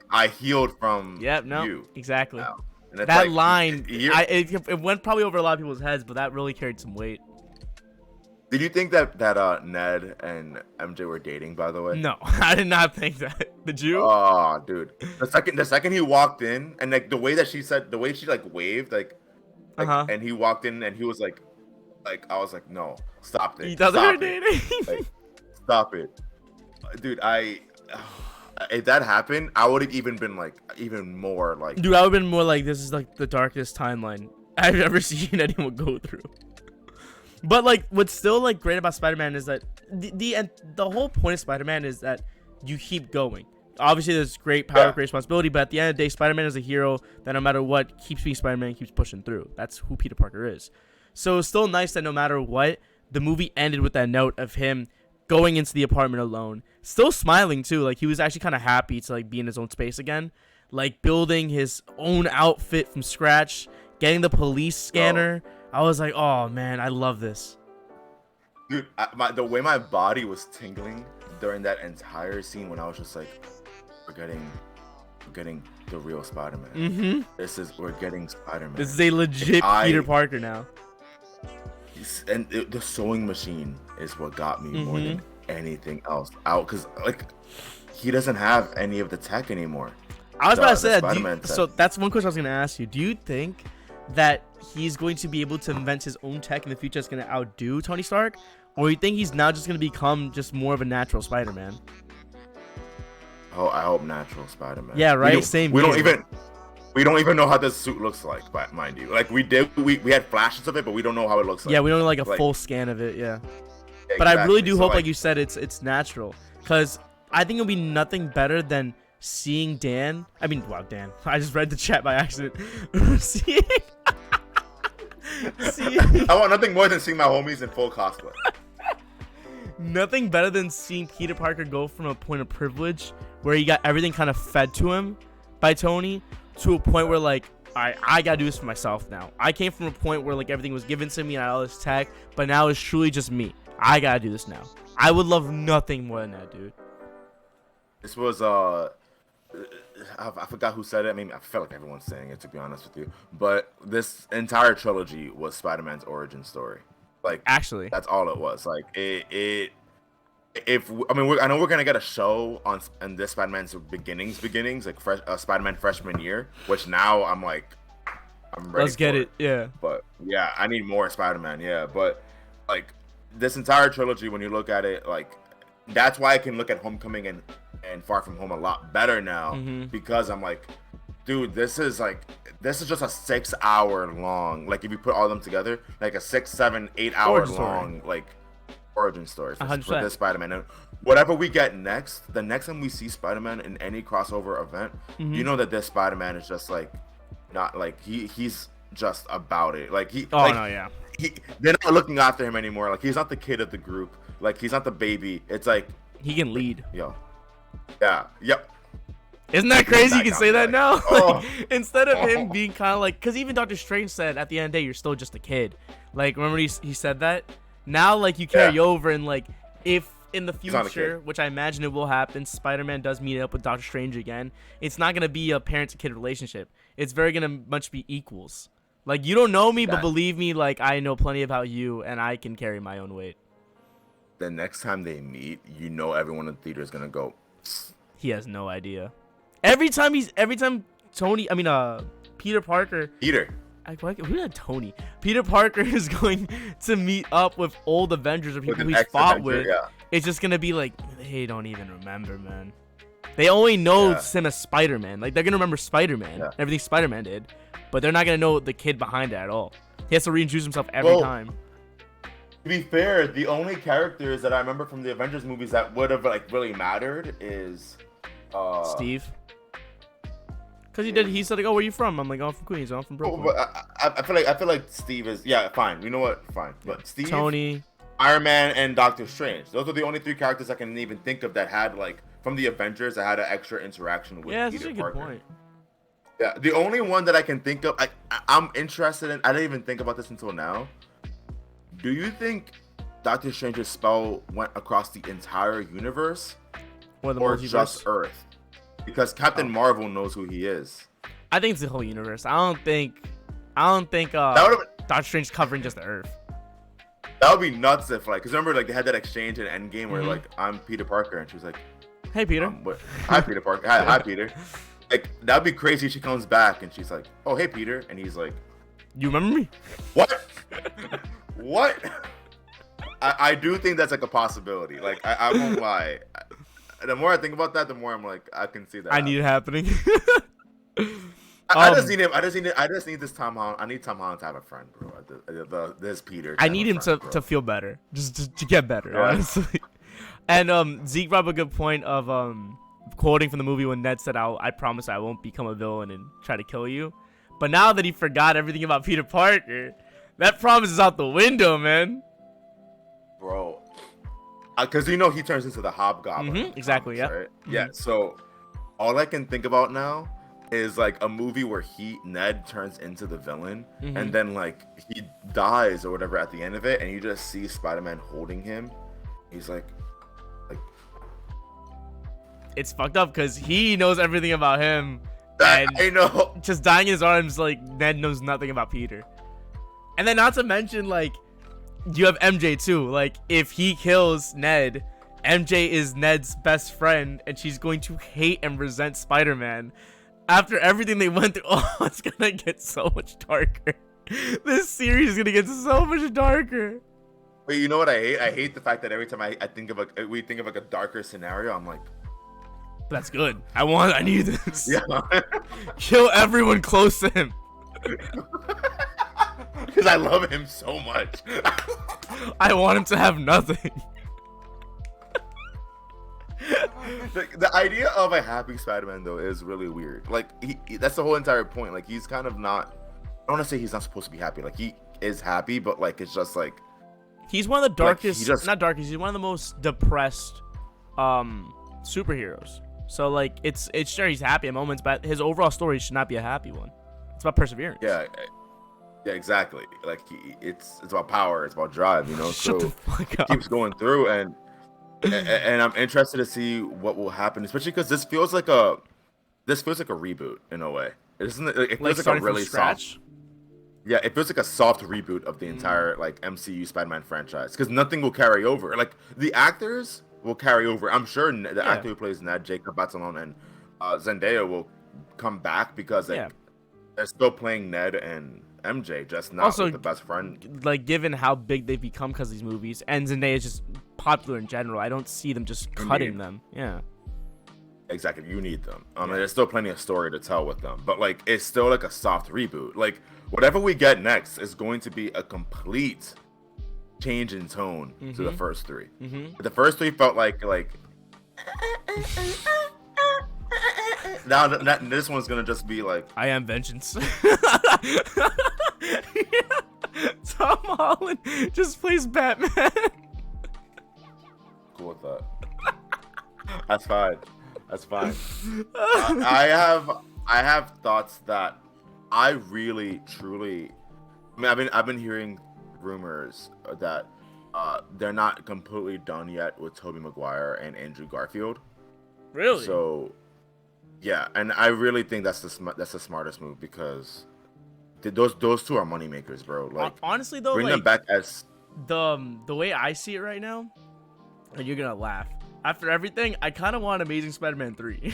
I healed from you. Exactly. Now. That like, line, it went probably over a lot of people's heads, but that really carried some weight. Did you think that Ned and MJ were dating, by the way? No, I did not think that. Did you? Oh, dude. The second he walked in, and like the way she like waved, like and he walked in and he was like I was like, no, stop it. He doesn't stop dating. Like, stop it, dude. If that happened, I would have even been like even more like. Dude, I would have been more like, this is like the darkest timeline I've ever seen anyone go through. But like, what's still like great about Spider-Man is that the whole point of Spider-Man is that you keep going. Obviously, there's great power, great responsibility, but at the end of the day, Spider-Man is a hero that no matter what keeps being Spider-Man, keeps pushing through. That's who Peter Parker is. So it's still nice that no matter what, the movie ended with that note of him going into the apartment alone, still smiling too. Like, he was actually kind of happy to like be in his own space again, like building his own outfit from scratch, getting the police scanner. I was like, oh man, I love this. Dude, the way my body was tingling during that entire scene when I was just like, we're getting the real Spider-Man. We're getting Spider-Man. This is a legit Peter Parker now. And the sewing machine is what got me more than anything else out, because like he doesn't have any of the tech anymore. I was about to say that. So that's one question I was going to ask you. Do you think that he's going to be able to invent his own tech in the future that's going to outdo Tony Stark, or you think he's now just going to become just more of a natural Spider-Man? Oh, I hope natural Spider-Man. Yeah, right. We don't We don't even know how this suit looks like, but mind you, like we had flashes of it, but we don't know how it looks like. Yeah, we don't know like a full scan of it. Yeah. Exactly. But I really do hope, like you said, it's natural, because I think it'll be nothing better than seeing Dan. I mean, wow, Dan. I just read the chat by accident. seeing. I want nothing more than seeing my homies in full cosplay. Nothing better than seeing Peter Parker go from a point of privilege where he got everything kind of fed to him by Tony to a point where, like, I gotta do this for myself now. I came from a point where, like, everything was given to me and I had all this tech, but now it's truly just me. I gotta do this now. I would love nothing more than that, dude. This was I forgot who said it. I mean, I feel like everyone's saying it, to be honest with you. But this entire trilogy was Spider-Man's origin story. Like, actually, that's all it was. Like, I know we're gonna get a show on this Spider-Man's beginnings, like Spider-Man freshman year, which now I'm ready. Let's get it. Yeah. But yeah, I need more Spider-Man. Yeah, but like this entire trilogy, when you look at it, like that's why I can look at Homecoming and Far From Home a lot better now, because I'm like, dude, this is just a 6 hour long, like if you put all of them together, like a 6, 7, 8 hour long like origin story for this Spider-Man. And whatever we get next, the next time we see Spider-Man in any crossover event, you know that this Spider-Man is just like not like he's just about it. Like they're not looking after him anymore. Like he's not the kid of the group. Like he's not the baby. It's like he can lead. Yo. Yeah. Yep. Isn't that crazy? You can say that now. Like, instead of him being kind of like, because even Doctor Strange said at the end of the day, you're still just a kid. Like, remember he said that? Now, like, you carry over, and like, if in the future, which I imagine it will happen, Spider-Man does meet up with Doctor Strange again, it's not gonna be a parent-to-kid relationship. It's very gonna much be equals. Like, you don't know me, but believe me, like, I know plenty about you, and I can carry my own weight. The next time they meet, you know everyone in the theater is gonna go. He has no idea. Every time Peter Parker. Who had Tony? Peter Parker is going to meet up with old Avengers or people he's fought with. Yeah. It's just gonna be like, they don't even remember, man. They only know him as Spider-Man. Like, they're gonna remember Spider-Man, everything Spider-Man did, but they're not gonna know the kid behind it at all. He has to reintroduce himself every time. To be fair, the only characters that I remember from the Avengers movies that would have like really mattered is Steve. Because he said like, oh, where you from? I'm like, oh, I'm from Queens. I'm from Brooklyn. But I feel like Steve is fine. You know what? Fine. But Steve, Tony, Iron Man, and Doctor Strange. Those are the only 3 characters I can even think of that had like from the Avengers that had an extra interaction with Peter Parker. Good point. Yeah, the only one that I can think of, I'm interested in. I didn't even think about this until now. Do you think Doctor Strange's spell went across the entire universe, or just Earth? Because Captain Marvel knows who he is. I think it's the whole universe. I don't think Doctor Strange covering just the Earth. That would be nuts if like, because remember like they had that exchange in Endgame where like I'm Peter Parker and she was like, hey Peter. Hi Peter Parker. Hi Peter. Like that'd be crazy if she comes back and she's like, oh hey Peter, and he's like, you remember me? What? What? I do think that's like a possibility. Like I won't lie. The more I think about that, the more I'm like, I can see that. I need it happening. I just need this Tom Holland. I need Tom Holland to have a friend, bro. This Peter. I need him to feel better, just to get better, honestly. And Zeke brought up a good point of quoting from the movie when Ned said, "I promise I won't become a villain and try to kill you." But now that he forgot everything about Peter Parker, that promise is out the window, man. Bro. Because you know he turns into the Hobgoblin. Exactly, yeah. Right? Yeah, so all I can think about now is like a movie where Ned turns into the villain and then like he dies or whatever at the end of it and you just see Spider-Man holding him. He's like it's fucked up because he knows everything about him. And I know. Just dying in his arms, like Ned knows nothing about Peter. And then not to mention like you have MJ too. Like if he kills Ned, MJ is Ned's best friend and she's going to hate and resent Spider-Man. After everything they went through, it's gonna get so much darker. This series is gonna get so much darker. But you know what I hate? I hate the fact that every time we think of like a darker scenario, I'm like, That's good. I need this. Yeah. Kill everyone close to him. Because I love him so much. I want him to have nothing. The idea of a happy Spider-Man though is really weird. Like that's the whole entire point. Like he's kind of not. I don't want to say he's not supposed to be happy. Like he is happy, but like it's just like he's one of the darkest. Like, not darkest. He's one of the most depressed superheroes. So like it's sure he's happy at moments, but his overall story should not be a happy one. It's about perseverance. Yeah, exactly. Like it's about power. It's about drive. You know. Shut the fuck up. Keeps going through and I'm interested to see what will happen, especially because this feels like a reboot in a way. It feels like a really soft. Yeah, it feels like a soft reboot of the entire like MCU Spider-Man franchise because nothing will carry over. Like the actors will carry over. I'm sure the actor who plays Ned, Jacob Batalon, and Zendaya will come back because they're still playing Ned and MJ, just not also, with the best friend. Like given how big they've become because of these movies, and Zendaya is just popular in general, I don't see them just cutting them. Yeah. Exactly, you need them. There's still plenty of story to tell with them, but like it's still like a soft reboot. Like whatever we get next is going to be a complete change in tone to the first three. The first three felt like now this one's gonna just be like I am vengeance. Tom Holland just plays Batman. Cool with that. That's fine. I have thoughts that I really truly. I mean, I've been hearing rumors that they're not completely done yet with Tobey Maguire and Andrew Garfield. Really? So, yeah, and I really think that's the smartest move because those two are moneymakers, bro. Like honestly, though, bring like, them back as the way I see it right now, and you're gonna laugh. After everything, I kind of want Amazing Spider-Man 3.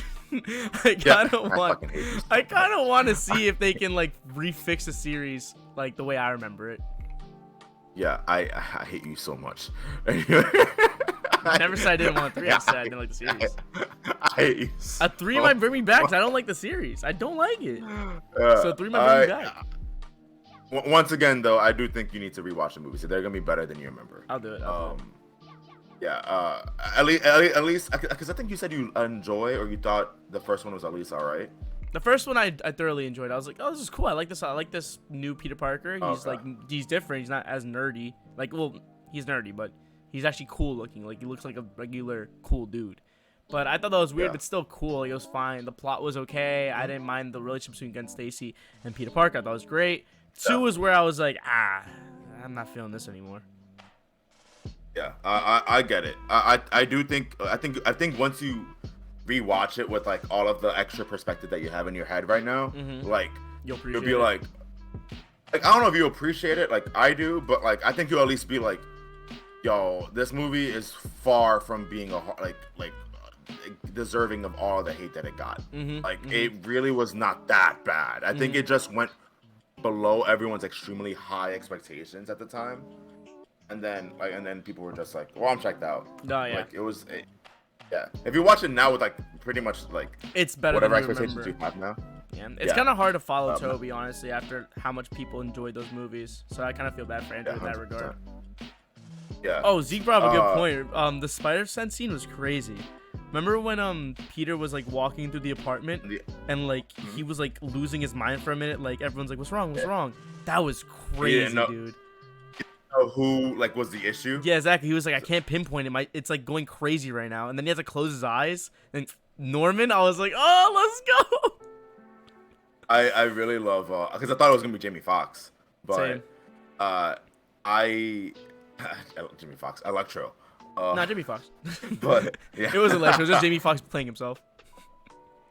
I kind of want to see if they can like refix the series like the way I remember it. Yeah, I hate you so much. I never said I didn't want 3. I said I didn't like the series. I hate you. A 3 might bring me back because I don't like the series. I don't like it. So 3 might bring me back. Once again, though, I do think you need to rewatch the movie, so they're gonna be better than you remember. I'll do it. Yeah, at least because I think you said you enjoy or you thought the first one was at least all right. The first one I thoroughly enjoyed. I was like, oh, this is cool. I like this new Peter Parker. He's different. He's not as nerdy. Like, well, he's nerdy, but he's actually cool looking. Like he looks like a regular cool dude. But I thought that was weird, but still cool. It was fine. The plot was okay. I didn't mind the relationship between Gwen Stacy and Peter Parker. I thought it was great. 2 was where I was like, I'm not feeling this anymore. Yeah, I get it. I do think I think once you rewatch it with like all of the extra perspective that you have in your head right now, like you'll be like I don't know if you appreciate it like I do, but like I think you'll at least be like, yo, this movie is far from being deserving of all the hate that it got. It really was not that bad. I think it just went below everyone's extremely high expectations at the time. And then people were just like, well, I'm checked out. No, yeah. Like, yeah. If you watch it now with, like, pretty much, like, it's better whatever than you expectations remember. you have now. Yeah. It's kind of hard to follow Tobey, honestly, after how much people enjoyed those movies. So I kind of feel bad for Andrew in that regard. Yeah. Oh, Zeke brought up a good point. The Spider-Sense scene was crazy. Remember when Peter was like walking through the apartment and like he was like losing his mind for a minute? Like everyone's like, "What's wrong? What's wrong?" That was crazy, dude. Who like was the issue? Yeah, exactly. He was like, I can't pinpoint it. It's like going crazy right now. And then he has to close his eyes. And Norman, I was like, oh, let's go. I really love because I thought it was gonna be Jamie Foxx, but Same. Jamie Foxx, Electro. Not Jamie Foxx. But yeah. It was Electro. It was just Jamie Foxx playing himself.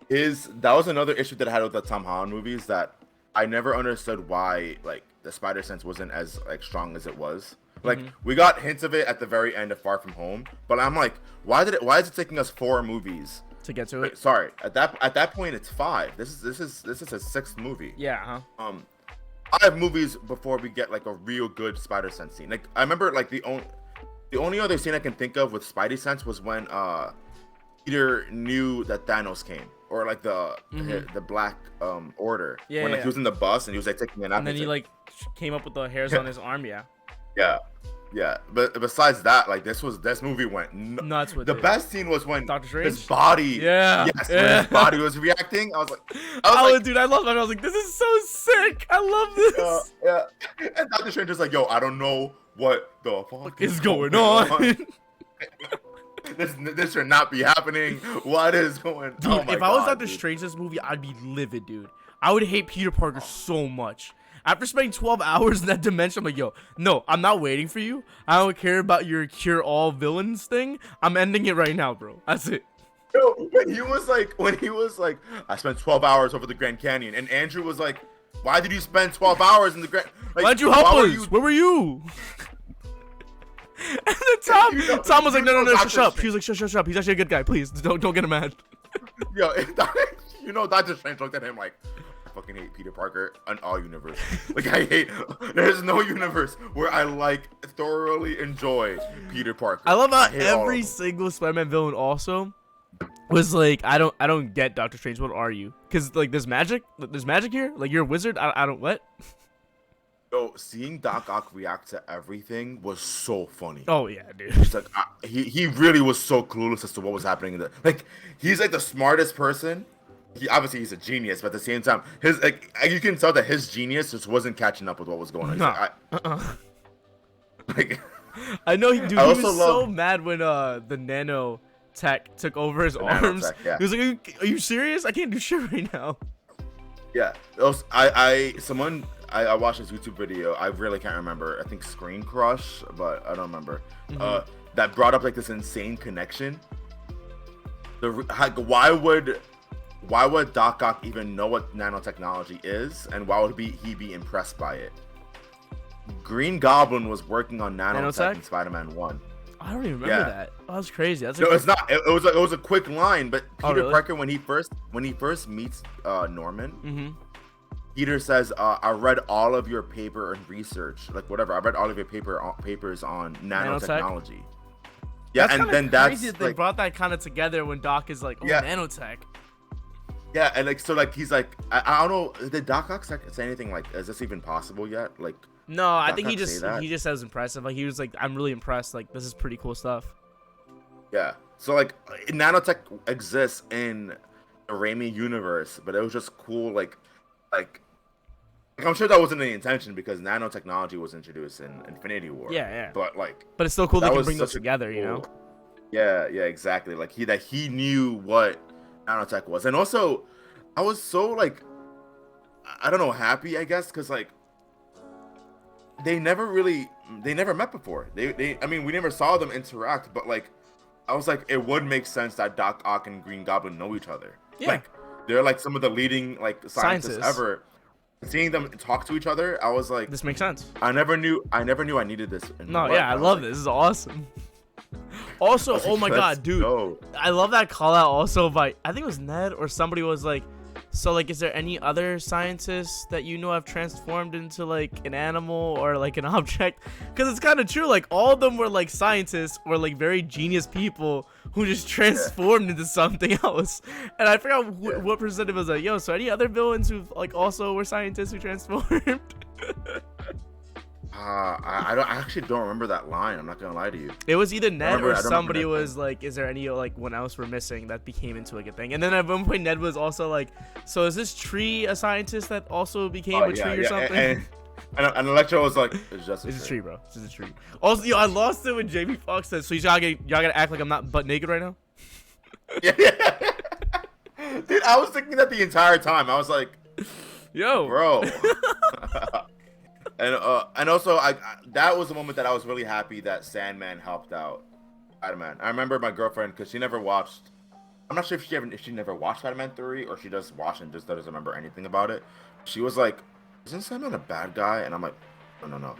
That was another issue that I had with the Tom Holland movies that I never understood why like the Spider Sense wasn't as like strong as it was. Like we got hints of it at the very end of Far From Home, but I'm like, why is it taking us 4 movies to get to it? Sorry, at that point it's 5. This is a 6th movie. Yeah. 5 movies before we get like a real good Spider Sense scene. Like I remember like the only other scene I can think of with Spidey Sense was when Peter knew that Thanos came, or like the Black Order. Yeah, when like yeah. he was in the bus and he was like taking a nap. And then he like came up with the hairs on his arm. Yeah. Yeah. Yeah, but besides that, like this movie went nuts with the it. best scene was when Dr. Strange? his body, when his body was reacting. I was like, dude, I love that. I was like, this is so sick. I love this. Yeah. And Dr. Strange is like, yo, I don't know what the fuck is going on. This should not be happening. What is going on? Dude, if I was Dr. Strange this movie, I'd be livid, dude. I would hate Peter Parker so much. After spending 12 hours in that dimension, I'm like, yo, no, I'm not waiting for you. I don't care about your cure all villains thing. I'm ending it right now, bro. That's it. Yo, when he was like, I spent 12 hours over the Grand Canyon, and Andrew was like, why did you spend 12 hours in the Grand? Like, why'd you help us? Where were you? And then Tom was like, no, shut up. She was like, shut up. He's actually a good guy. Please, don't get him mad. Yo, Dr. Strange looked at him like, I fucking hate Peter Parker on all universes. Like, there's no universe where I like thoroughly enjoy Peter Parker. I love how every single Spider-Man villain also was like, I don't get Dr. Strange. What are you? Because like there's magic here. Like you're a wizard. I don't what. Yo, seeing Doc Ock react to everything was so funny. Oh yeah, dude. He's like, he really was so clueless as to what was happening. Like, he's like the smartest person. Obviously he's a genius, but at the same time, his like you can tell that his genius just wasn't catching up with what was going on. Like, I know, dude. He was so mad when the nano tech took over his arms. Nanotech, yeah. He was like, "Are you serious? I can't do shit right now." Yeah, I watched this YouTube video. I really can't remember. I think Screen Crush, but I don't remember. That brought up like this insane connection. Why would Doc Ock even know what nanotechnology is, and why would he be impressed by it? Green Goblin was working on nanotech in Spider-Man 1. I don't even remember that. Oh, that's crazy. No, it's not. It was a quick line, but Peter Parker, when he first meets Norman, Peter says, "I read all of your paper and research, like whatever. I read all of your papers on nanotechnology." Yeah, that's and then crazy that's that they brought that kind of together when Doc is like, nanotech. Yeah, and like so, like he's like, I don't know, did Doc Ock say anything like, is this even possible yet? Like, no, I think he just says impressive. Like he was like, I'm really impressed. Like this is pretty cool stuff. Yeah. So like, nanotech exists in the Raimi universe, but it was just cool. Like I'm sure that wasn't the intention because nanotechnology was introduced in Infinity War. Yeah. But it's still cool they can bring those together, you know? Yeah, exactly. Like he knew what nanotech was, and also I was so like, I don't know, happy, I guess, because like they never met before. I mean, we never saw them interact, but like I was like, it would make sense that Doc Ock and Green Goblin know each other. Yeah. Like they're like some of the leading like scientists ever. Seeing them talk to each other, I was like, this makes sense. I never knew I needed this. I love this. This is awesome. Also, oh my god, dude, I love that call out also by, I think it was Ned or somebody was like, so like, is there any other scientists that you know have transformed into like an animal or like an object? Because it's kind of true, like all of them were like scientists or like very genius people who just transformed into something else. And I forgot what percentage was like, yo, so any other villains who like also were scientists who transformed? I actually don't remember that line. I'm not gonna lie to you. It was either Ned or somebody was like, is there any like one else we're missing that became into like a thing? And then at one point Ned was also like, so is this tree a scientist that also became a tree or something? And Electro was like, it's just a tree, bro. It's just a tree. Also, yo, I lost it when Jamie Foxx said, so y'all gotta act like I'm not butt naked right now. Yeah. Dude, I was thinking that the entire time. I was like, yo, bro. And also, that was the moment that I was really happy that Sandman helped out Spider-Man. I remember my girlfriend, because she never watched. I'm not sure if she never watched Spider-Man 3 or she just watched and just doesn't remember anything about it. She was like, "Isn't Sandman a bad guy?" And I'm like, "No.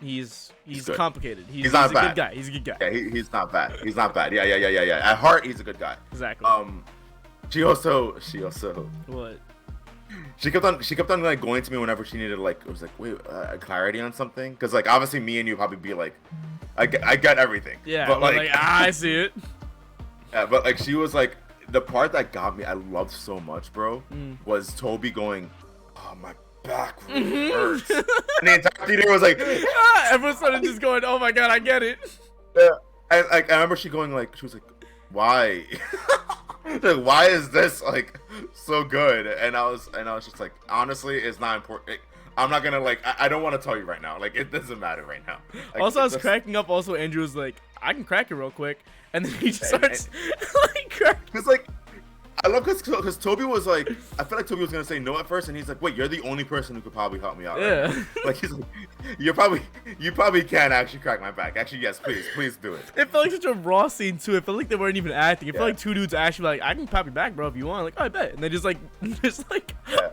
He's complicated. He's not a bad. Good guy. He's a good guy. Yeah, he's not bad. He's not bad. Yeah. At heart, he's a good guy. Exactly. She also what? She kept on like going to me whenever she needed like, it was like, wait, clarity on something, because like obviously me and you probably be like, I get everything. Yeah, but like I see it. Yeah, but like she was like the part that got me, I loved so much, bro, was Toby going, "Oh, my back really hurts," and the entire theater was like, everyone started just going, "Oh my god, I get it." yeah. And like I remember she going like, she was like, "Why?" Like, why is this like so good? And I was just like, honestly, it's not important. I'm not gonna like. I don't want to tell you right now. Like, it doesn't matter right now. Like, also, I was cracking up. Also, Andrew was like, "I can crack it real quick," and then he just starts like cracking. Cause like, I love because Toby was like, I feel like Toby was gonna say no at first, and he's like, "Wait, you're the only person who could probably help me out." Yeah. Right? Like he's like, you probably can actually crack my back. Actually, yes, please do it. It felt like such a raw scene too. It felt like they weren't even acting. It felt like two dudes actually like, "I can pop your back, bro, if you want." Like, oh, I bet. And they just like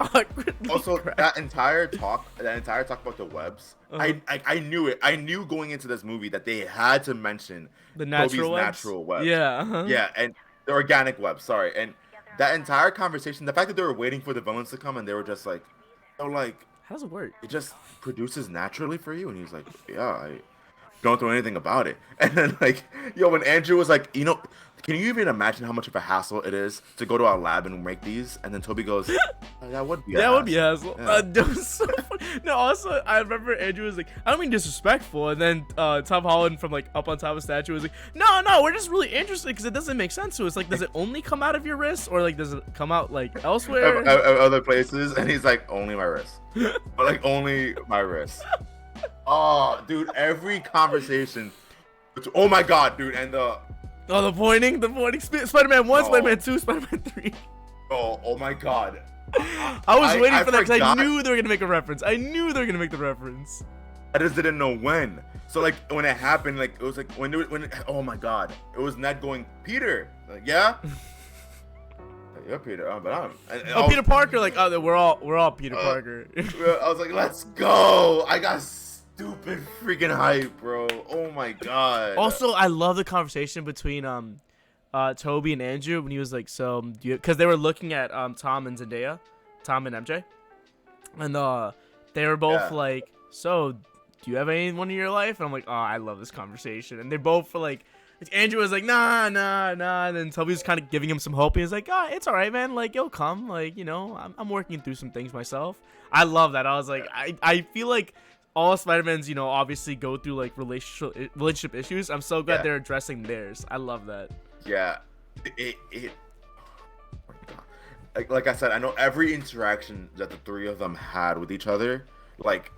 awkwardly Also, crack. that entire talk about the webs, I knew it. I knew going into this movie that they had to mention The natural Toby's webs? natural webs. Yeah. Yeah, and the organic webs. Sorry, and that entire conversation, the fact that they were waiting for the villains to come and they were just like, how does it work? it just produces naturally for you, and he's like, yeah, I don't know anything about it. And then like, yo, when Andrew was like, can you even imagine how much of a hassle it is to go to our lab and make these? And then Toby goes, that would be a hassle. Yeah. That was so funny. No, also, I remember Andrew was like, "I don't mean disrespectful," and then Tom Holland from like up on top of the statue was like, no, we're just really interested because it doesn't make sense to us. Like, does it only come out of your wrist, or like does it come out like elsewhere? Other places? And he's like, only my wrist. But like, only my wrist. Oh, dude, every conversation. Oh my god, dude, and the pointing. Spider-Man 1, Spider-Man 2, Spider-Man 3. Oh my god. I was waiting for that because I knew they were gonna make a reference. I knew they were gonna make the reference. I just didn't know when. So like when it happened, like it was like oh my god, it was Ned going, "Peter," like, yeah. Yeah, Peter. But I'm. Peter Parker. Like, oh, we're all Peter Parker. I was like, let's go. I got stupid freaking hype, bro. Oh my god. Also, I love the conversation between Toby and Andrew when he was like, "So, because they were looking at Tom and Zendaya, Tom and MJ, and they were both like, "So, do you have anyone in your life?" And I'm like, "Oh, I love this conversation." And they both were like, Andrew was like, nah, and then Toby was kind of giving him some hope. He was like, "Oh, it's all right, man. Like, it'll come. Like, I'm working through some things myself." I love that. I was like, I feel like all Spider-Mans, obviously go through like relationship issues. I'm so glad they're addressing theirs. I love that. Yeah, like I said, I know every interaction that the three of them had with each other, like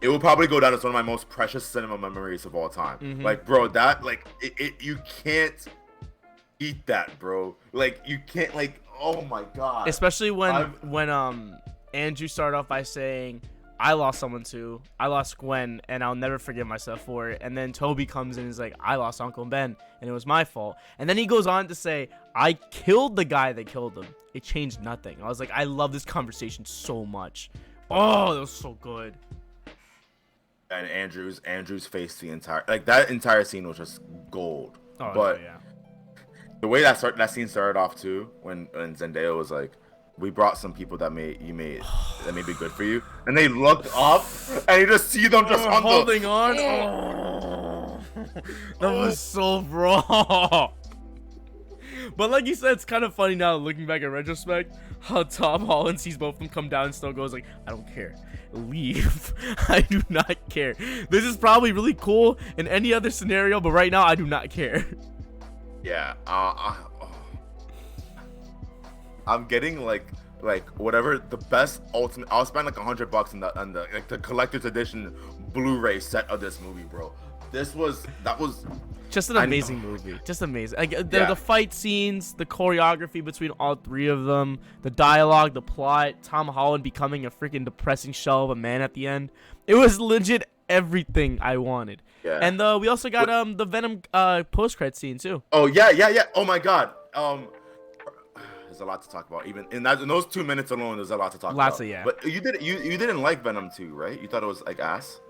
it will probably go down as one of my most precious cinema memories of all time. Mm-hmm. Like, bro, that like you can't beat that, bro. Like, you can't, like, oh my god. Especially when Andrew started off by saying, "I lost someone too. I lost Gwen, and I'll never forgive myself for it." And then Toby comes in and is like, "I lost Uncle Ben, and it was my fault." And then he goes on to say, "I killed the guy that killed him. It changed nothing." I was like, I love this conversation so much. Oh, that was so good. And Andrew's face, that entire scene was just gold. Oh, but yeah. The way that scene started off too, when Zendaya was like, "We brought some people that may be good for you," and they looked up, and you just see them just holding on. Oh, that was so raw. But like you said, it's kind of funny now looking back in retrospect how Tom Holland sees both of them come down and still goes like, "I don't care. Leave. I do not care. This is probably really cool in any other scenario, but right now I do not care." Yeah. I'm getting like whatever the best ultimate. I'll spend like $100 on the like the collector's edition Blu-ray set of this movie, bro. That was just an amazing movie. Just amazing. Like the fight scenes, the choreography between all three of them, the dialogue, the plot, Tom Holland becoming a freaking depressing shell of a man at the end. It was legit everything I wanted. Yeah. And we also got the Venom post-credit scene too. Oh yeah. Oh my god. There's a lot to talk about. Even in those 2 minutes alone, there's a lot to talk about. But you didn't like Venom 2, right? You thought it was like ass?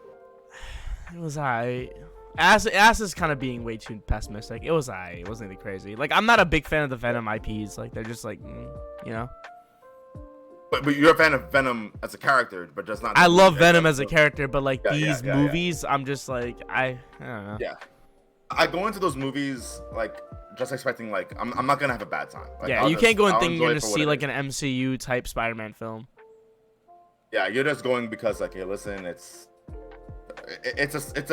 It was alright. Ass is kind of being way too pessimistic. It was alright. It wasn't anything crazy. Like, I'm not a big fan of the Venom IPs. Like, they're just like, But you're a fan of Venom as a character, but just not. I love Venom as a character, but like these movies, I'm just like, I don't know. Yeah. I go into those movies like just expecting like I'm not gonna have a bad time. Like, Yeah, you can't go and think you're gonna it for see what like it an MCU type Spider-Man film. Yeah, you're just going because like, hey, listen, it's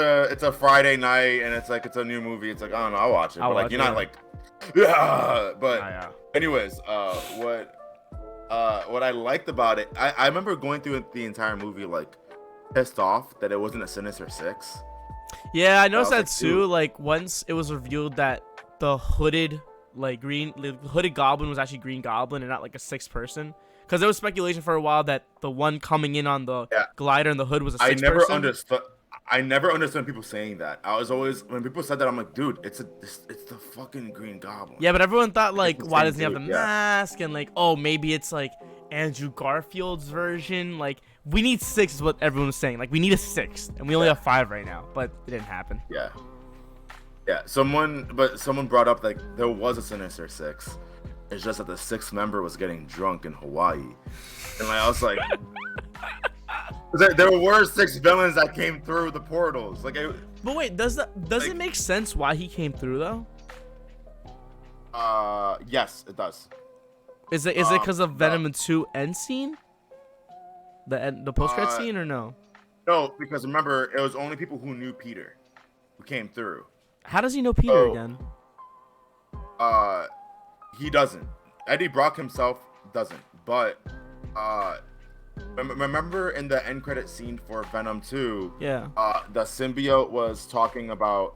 a Friday night and it's a new movie. It's like, I don't know, I'll watch it. But like you're not like, yeah. But yeah. anyways, what I liked about it, I remember going through the entire movie like pissed off that it wasn't a Sinister Six. Yeah, I noticed that like, too. Like once it was revealed that the hooded Goblin was actually Green Goblin and not like a sixth person. Because there was speculation for a while that the one coming in on the glider in the hood was a sixth person. I never understood people saying that. I was always, when people said that, I'm like, dude, it's the fucking Green Goblin. Yeah, but everyone thought like, why doesn't he have the mask? And like, oh, maybe it's like Andrew Garfield's version. Like, we need 6 is what everyone was saying. Like, we need a 6th, and we only have 5 right now. But it didn't happen. Yeah. Someone brought up like there was a Sinister Six. It's just that the 6th member was getting drunk in Hawaii, and like, I was like, there were 6 villains that came through the portals. Like, but wait, does it make sense why he came through though? Yes, it does. Is it because of Venom 2 end scene? The post credit scene or no? No, because remember it was only people who knew Peter who came through. How does he know Peter again? He doesn't. Eddie Brock himself doesn't. But remember in the end credit scene for Venom 2, the symbiote was talking about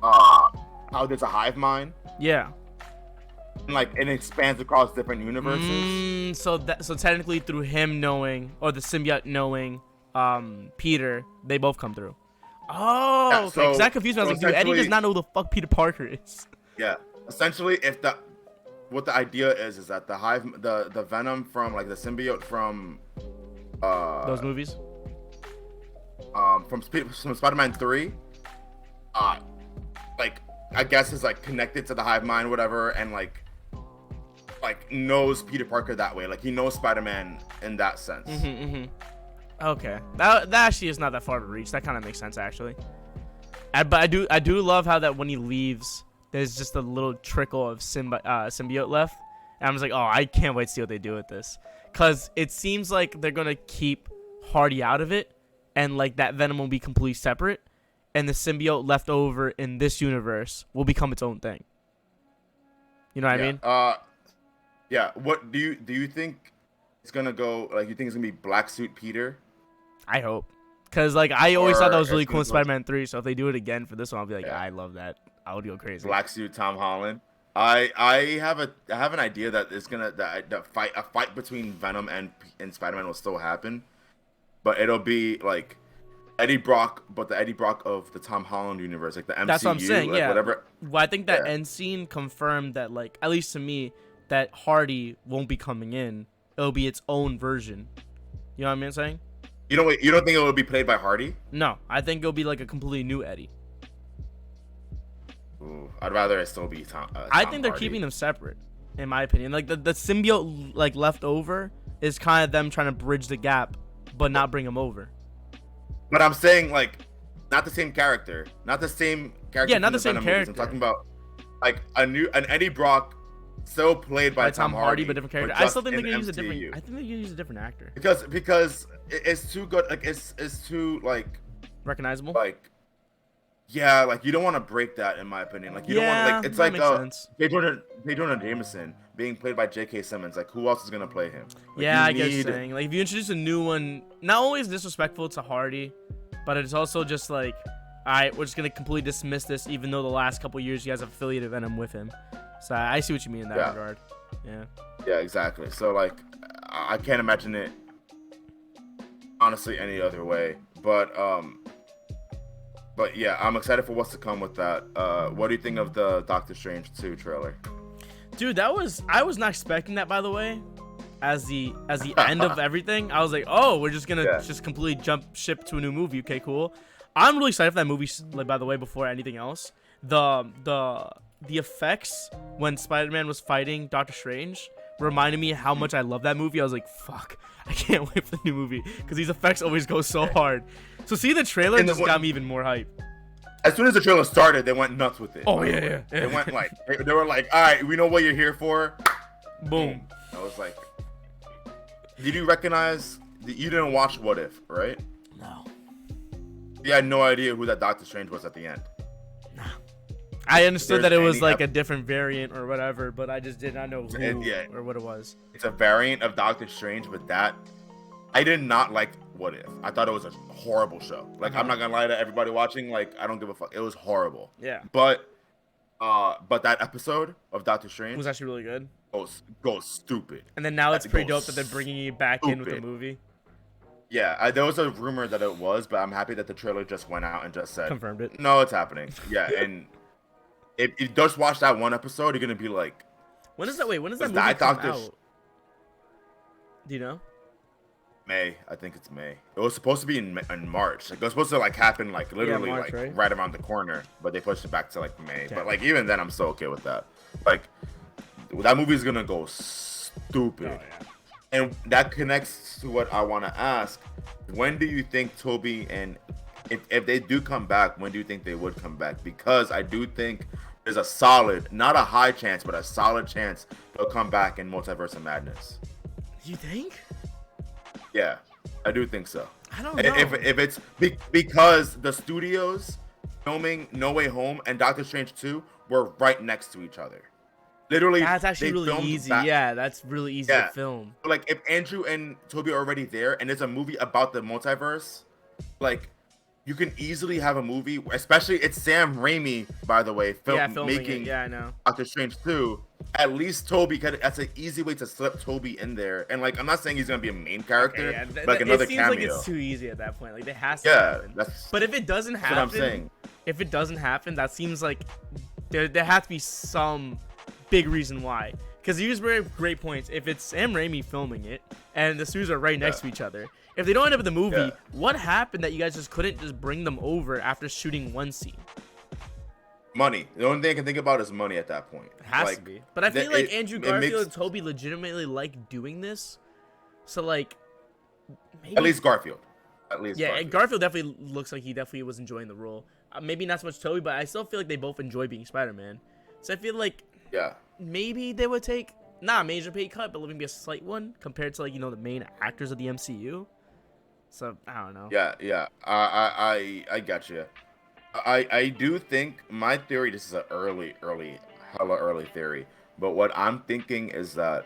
how there's a hive mind. Yeah. And like it expands across different universes. So technically through him knowing, or the symbiote knowing Peter, they both come through. Oh, yeah, okay. Because that confused me. I was like, dude, Eddie does not know who the fuck Peter Parker is. Yeah. Essentially, what the idea is that the Venom from like the symbiote from those movies, from Spider-Man 3, like I guess is like connected to the hive mind, whatever, and like knows Peter Parker that way. Like he knows Spider-Man in that sense. Okay, that actually is not that far to reach. That kind of makes sense actually. But I do love how that when he leaves, there's just a little trickle of symbiote left, and I'm just like, oh, I can't wait to see what they do with this, cause it seems like they're gonna keep Hardy out of it, and like that Venom will be completely separate, and the symbiote left over in this universe will become its own thing. You know what I mean? Yeah. What do you think it's gonna go? Like, you think it's gonna be Black Suit Peter? I hope, cause like I always thought that was really cool in Spider-Man 3. So if they do it again for this one, I'll be like, I love that. I would go crazy. Black Suit Tom Holland. I have an idea that it's gonna a fight between Venom and Spider-Man will still happen, but it'll be like Eddie Brock, but the Eddie Brock of the Tom Holland universe, like the MCU. That's what I'm saying. Like, yeah. Whatever. Well, I think that end scene confirmed that, like, at least to me, that Hardy won't be coming in. It'll be its own version. You know what I'm saying? You don't think it will be played by Hardy? No, I think it'll be like a completely new Eddie. Ooh, I'd rather it still be Tom. I think they're keeping them separate, in my opinion. Like the symbiote like left over is kind of them trying to bridge the gap, but not bring him over. But I'm saying like not the same character, not the same character. Yeah, not the same character. I'm talking about like an Eddie Brock, still played by Tom Hardy, but different character. I still think they're gonna use a different. I think they're gonna use a different actor. Because it's too good. Like it's too like recognizable. Like. Yeah, like you don't want to break that, in my opinion. Like you don't want like it's like J. Jonah Jameson being played by J.K. Simmons. Like who else is gonna play him? Like, yeah, I get what you're saying. Like if you introduce a new one, not only is it disrespectful to Hardy, but it's also just like, all right, we're just gonna completely dismiss this, even though the last couple years you guys have affiliated Venom with him. So I see what you mean in that regard. Yeah. Yeah, exactly. So like, I can't imagine it honestly any other way. But yeah, I'm excited for what's to come with that. What do you think of the Doctor Strange 2 trailer? Dude, I was not expecting that, by the way. As the end of everything, I was like, oh, we're just gonna just completely jump ship to a new movie. Okay, cool. I'm really excited for that movie. Like, by the way, before anything else, the effects when Spider-Man was fighting Doctor Strange reminded me how much I love that movie. I was like, fuck, I can't wait for the new movie because these effects always go so hard. So see the trailer just got me even more hype. as soon as the trailer started, they went nuts with it. Oh yeah. They went like they were like, all right, we know what you're here for. Boom. I was like, did you recognize? You didn't watch What If, right? No. You had no idea who that Doctor Strange was at the end. Nah. I understood that it was like a different variant or whatever, but I just did not know who or what it was. It's a variant of Doctor Strange, but I did not like What If. I thought it was a horrible show. Like, I'm not gonna lie to everybody watching. Like, I don't give a fuck. It was horrible. Yeah. But that episode of Doctor Strange was actually really good. Goes stupid. And then now it's pretty dope that they're bringing you back in with the movie. Yeah, there was a rumor that it was, but I'm happy that the trailer just went out and just said confirmed it. No, it's happening. Yeah, and if you just watch that one episode, you're gonna be like, when is that? Wait, when does that movie come out? Do you know? May. I think it's May. It was supposed to be in March. Like, it was supposed to like happen like literally March, right around the corner, but they pushed it back to like May. Okay. But like even then, I'm still okay with that. Like that movie is gonna go stupid. Oh, yeah. And that connects to what I want to ask. When do you think Toby and if they do come back, when do you think they would come back? Because I do think there's a solid, not a high chance, but a solid chance they'll come back in Multiverse of Madness. You think? Yeah, I do think so. I don't know. If it's because the studios filming No Way Home and Doctor Strange 2 were right next to each other. Literally, that's actually really easy. Yeah, that's really easy to film. Like, if Andrew and Toby are already there, and it's a movie about the multiverse, like, you can easily have a movie. Especially, it's Sam Raimi, by the way, making it. Yeah, I know. Doctor Strange 2. At least Toby, that's an easy way to slip Toby in there. And like, I'm not saying he's gonna be a main character, but like another cameo. It seems like it's too easy at that point. Like, it has to happen. But if it doesn't happen, that's what I'm saying. If it doesn't happen, that seems like there has to be some big reason why. Because you just bring up great points. If it's Sam Raimi filming it and the studios are right next to each other, if they don't end up in the movie, what happened that you guys just couldn't just bring them over after shooting one scene? Money. The only thing I can think about is money at that point. It has to be. But I feel like Andrew Garfield and Toby legitimately like doing this. So like, maybe... At least Garfield. Yeah, Garfield definitely looks like he definitely was enjoying the role. Maybe not so much Toby, but I still feel like they both enjoy being Spider-Man. So I feel like maybe they would take not a major pay cut, but maybe a slight one compared to, like, you know, the main actors of the MCU. So I don't know. Yeah. I got you. I do think my theory. This is an hella early theory. But what I'm thinking is that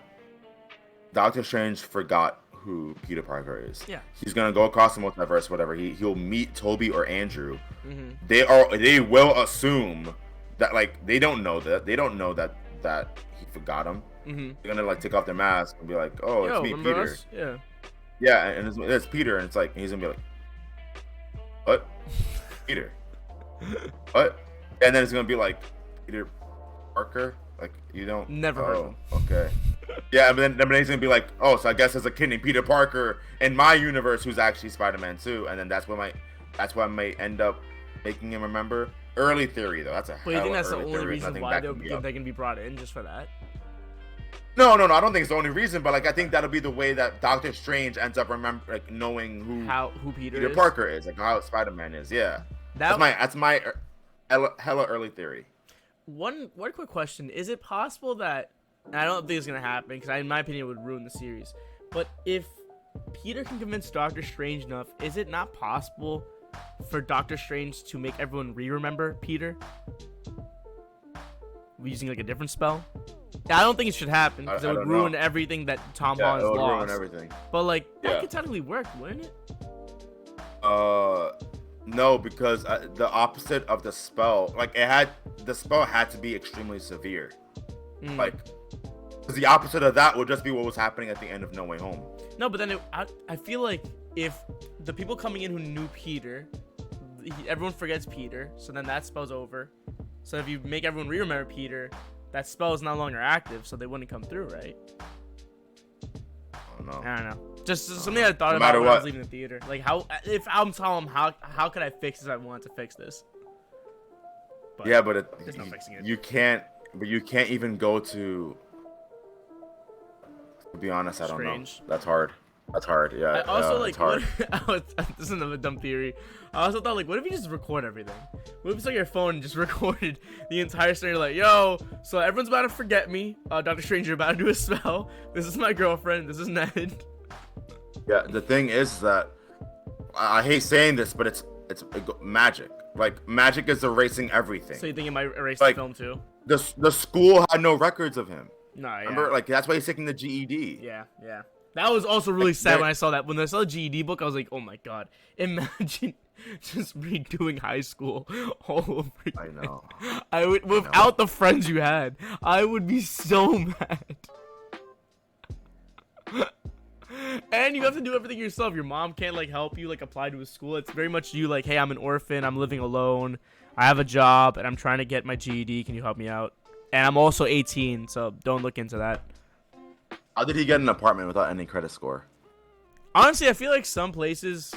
Doctor Strange forgot who Peter Parker is. Yeah. He's gonna go across the multiverse, whatever. He'll meet Toby or Andrew. Mm-hmm. They will assume that, like, they don't know that he forgot him. Mm-hmm. They're gonna like take off their mask and be like, "Oh, it's me, Peter." Us? Yeah. Yeah, and it's Peter, and it's like he's gonna be like, "What, Peter? What?" And then it's gonna be like, "Peter Parker? Like, you don't never heard of him." Okay. Yeah, but then he's gonna be like, "Oh, so I guess there's a kid named Peter Parker in my universe who's actually Spider-Man too," and then that's what I might end up making him remember. Early theory though. That's a. But you think that's the only reason why they're gonna be brought in, just for that? No. I don't think it's the only reason, but like I think that'll be the way that Doctor Strange ends up knowing who Peter Parker is, like how Spider-Man is. Yeah. That's my hella early theory. One quick question: is it possible that, and I don't think it's gonna happen because in my opinion it would ruin the series, but if Peter can convince Doctor Strange enough, is it not possible for Doctor Strange to make everyone remember Peter using like a different spell? I don't think it should happen because it would ruin everything that Tom Holland's lost. Yeah, it would ruin everything. But like that could technically work, wouldn't it? No, because the opposite of the spell, like the spell had to be extremely severe. Like, because the opposite of that would just be what was happening at the end of No Way Home. No, but then I feel like if the people coming in who knew Peter, everyone forgets Peter, so then that spell's over. So if you make everyone remember Peter, that spell is no longer active, so they wouldn't come through, right? I don't know. Just something I thought about when I was leaving the theater. Like, if I'm telling them how could I fix this? I want to fix this. But there's no fixing it. You can't even go to. To be honest, I don't know. That's hard. That's hard. Yeah. I also yeah, like it's hard. this is another dumb theory. I also thought like, what if you just record everything? What if it's like your phone and just recorded the entire story? Like, yo, so everyone's about to forget me. Doctor Strange, you're about to do a spell. This is my girlfriend. This is Ned. Yeah. The thing is that I hate saying this, but it's magic. Like magic is erasing everything. So you think it might erase like, the film too? The school had no records of him. Nah, yeah. Remember, like that's why he's taking the GED. Yeah. That was also really sad when I saw that. When I saw the GED book, I was like, oh my god, imagine just redoing high school all over again. I know. I would, without the friends you had, I would be so mad. And you have to do everything yourself. Your mom can't like help you like apply to a school. It's very much you like, hey, I'm an orphan. I'm living alone. I have a job and I'm trying to get my GED. Can you help me out? And I'm also 18, so don't look into that. How did he get an apartment without any credit score? Honestly, I feel like some places,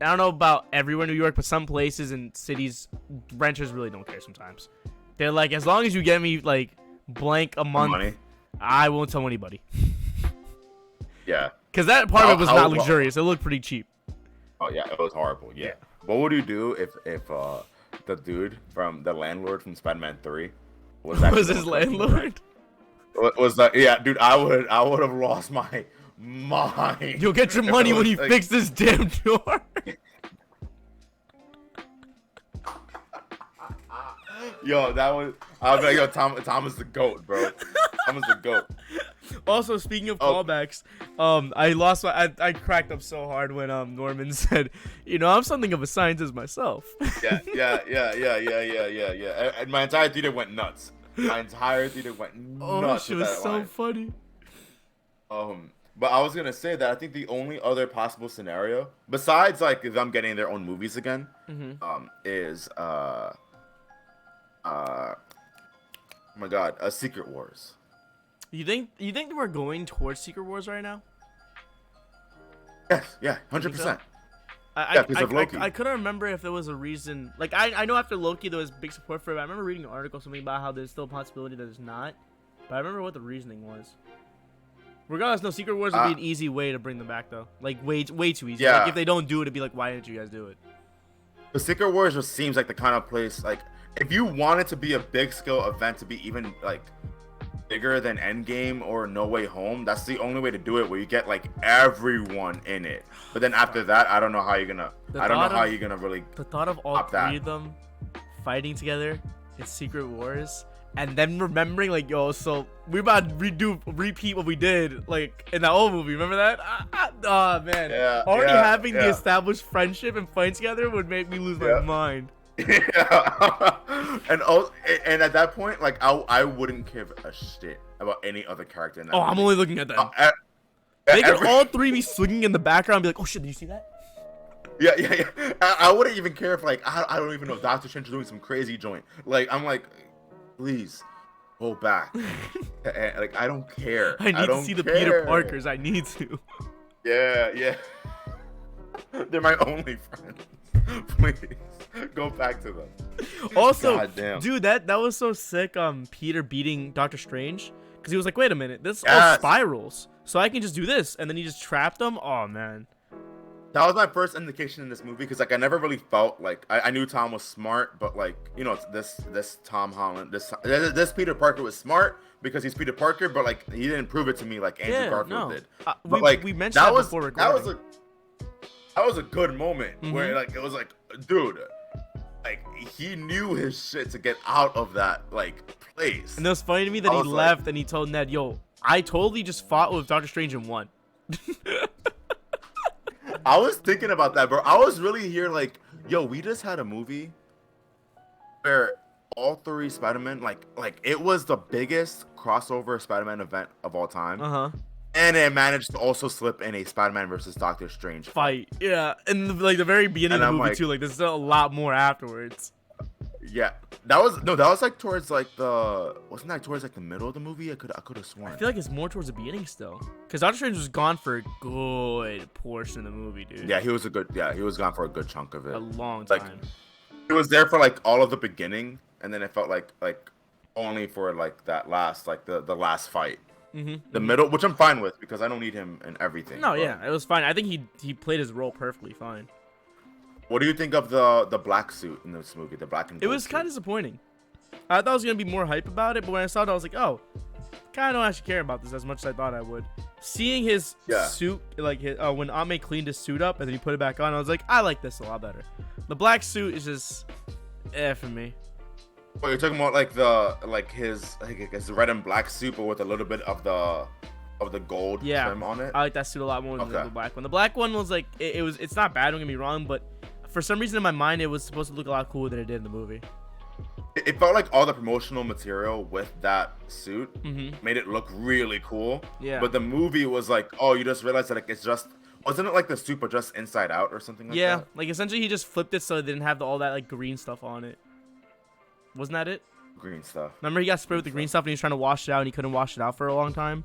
I don't know about everywhere in New York, but some places and cities, renters really don't care sometimes. They're like, as long as you get me like blank a month, Money? I won't tell anybody. Yeah. Because that apartment was not luxurious. It looked pretty cheap. Oh yeah, it was horrible. Yeah. What would you do if the dude from the landlord from Spider-Man 3 was his landlord? Was that? Yeah, dude, I would have lost my mind. You'll get your money when you like, fix this damn door. Yo, I was like, yo, Tom is the GOAT, bro. Tom is the GOAT. Also, speaking of callbacks, I cracked up so hard when Norman said, you know, I'm something of a scientist myself. Yeah. And my entire theater went nuts. Oh, shit was so funny. But I was gonna say that I think the only other possible scenario, besides like them getting their own movies again, is oh my god, a Secret Wars. You think we're going towards Secret Wars right now? Yes, yeah, 100%. I couldn't remember if there was a reason. Like I know after Loki there was big support for it. But I remember reading an article something about how there's still a possibility that it's not. But I remember what the reasoning was. Regardless, no, Secret Wars would be an easy way to bring them back though. Like way too easy. Yeah. Like if they don't do it, it'd be like, why didn't you guys do it? The Secret Wars just seems like the kind of place like if you want it to be a big scale event to be even like bigger than Endgame or No Way Home, that's the only way to do it where you get like everyone in it. But then after that, I don't know how you're gonna really the thought of all three of them fighting together in Secret Wars and then remembering like, yo, so we about to repeat what we did like in that old movie. Remember that? Oh man. Yeah, having the established friendship and fighting together would make me lose my mind. Yeah. and at that point, like I wouldn't give a shit about any other character in that movie. I'm only looking at them. They could all three be swinging in the background and be like, oh shit, did you see that? Yeah. I wouldn't even care if like I don't even know Doctor Strange is doing some crazy joint. Like I'm like, please go back. Like I don't care. I need to see the Peter Parkers. I need to. Yeah. They're my only friends. Please go back to them. Also, dude, that was so sick. Peter beating Doctor Strange because he was like, wait a minute, this all spirals, so I can just do this, and then he just trapped them. Oh man, that was my first indication in this movie because like I never really felt like I knew Tom was smart, but like you know this Tom Holland, this Peter Parker was smart because he's Peter Parker, but like he didn't prove it to me like Andrew Garfield did. But we mentioned that before recording. That was a good moment where like it was like, dude, like he knew his shit to get out of that like place. And it was funny to me that he left and he told Ned, yo, I totally just fought with Doctor Strange and won. I was thinking about that, bro. I was really here like, yo, we just had a movie where all three Spider-Man, like it was the biggest crossover Spider-Man event of all time. And it managed to also slip in a Spider-Man versus Doctor Strange fight. Yeah, and like the very beginning of the movie too. Like there's still a lot more afterwards. Yeah, that was like towards like wasn't that towards like the middle of the movie? I could have sworn. I feel like it's more towards the beginning still, because Doctor Strange was gone for a good portion of the movie, dude. Yeah, he was gone for a good chunk of it. A long time. Like, he was there for like all of the beginning, and then it felt like only for like that last like the last fight. The middle, which I'm fine with because I don't need him in everything. No, yeah, it was fine. I think he played his role perfectly fine. What do you think of the black suit in this movie? The black and gold It was suit? kind of disappointing. I thought I was gonna be more hype about it, but when I saw it, I was like, oh, kind of don't actually care about this as much as I thought I would. Seeing his suit, like when Aunt May cleaned his suit up and then he put it back on, I was like, I like this a lot better. The black suit is just for me. Well, you're talking about like his red and black suit, but with a little bit of the gold trim on it. I like that suit a lot more than the black one. The black one was like it's not bad, don't get me wrong, but for some reason in my mind it was supposed to look a lot cooler than it did in the movie. It felt like all the promotional material with that suit made it look really cool. Yeah. But the movie was like, oh, you just realized that like, it's just wasn't it like the suit but just inside out or something like that? Yeah, like essentially he just flipped it so it didn't have all that like green stuff on it. Wasn't that it? Green stuff. Remember he got sprayed with the green stuff and he was trying to wash it out and he couldn't wash it out for a long time.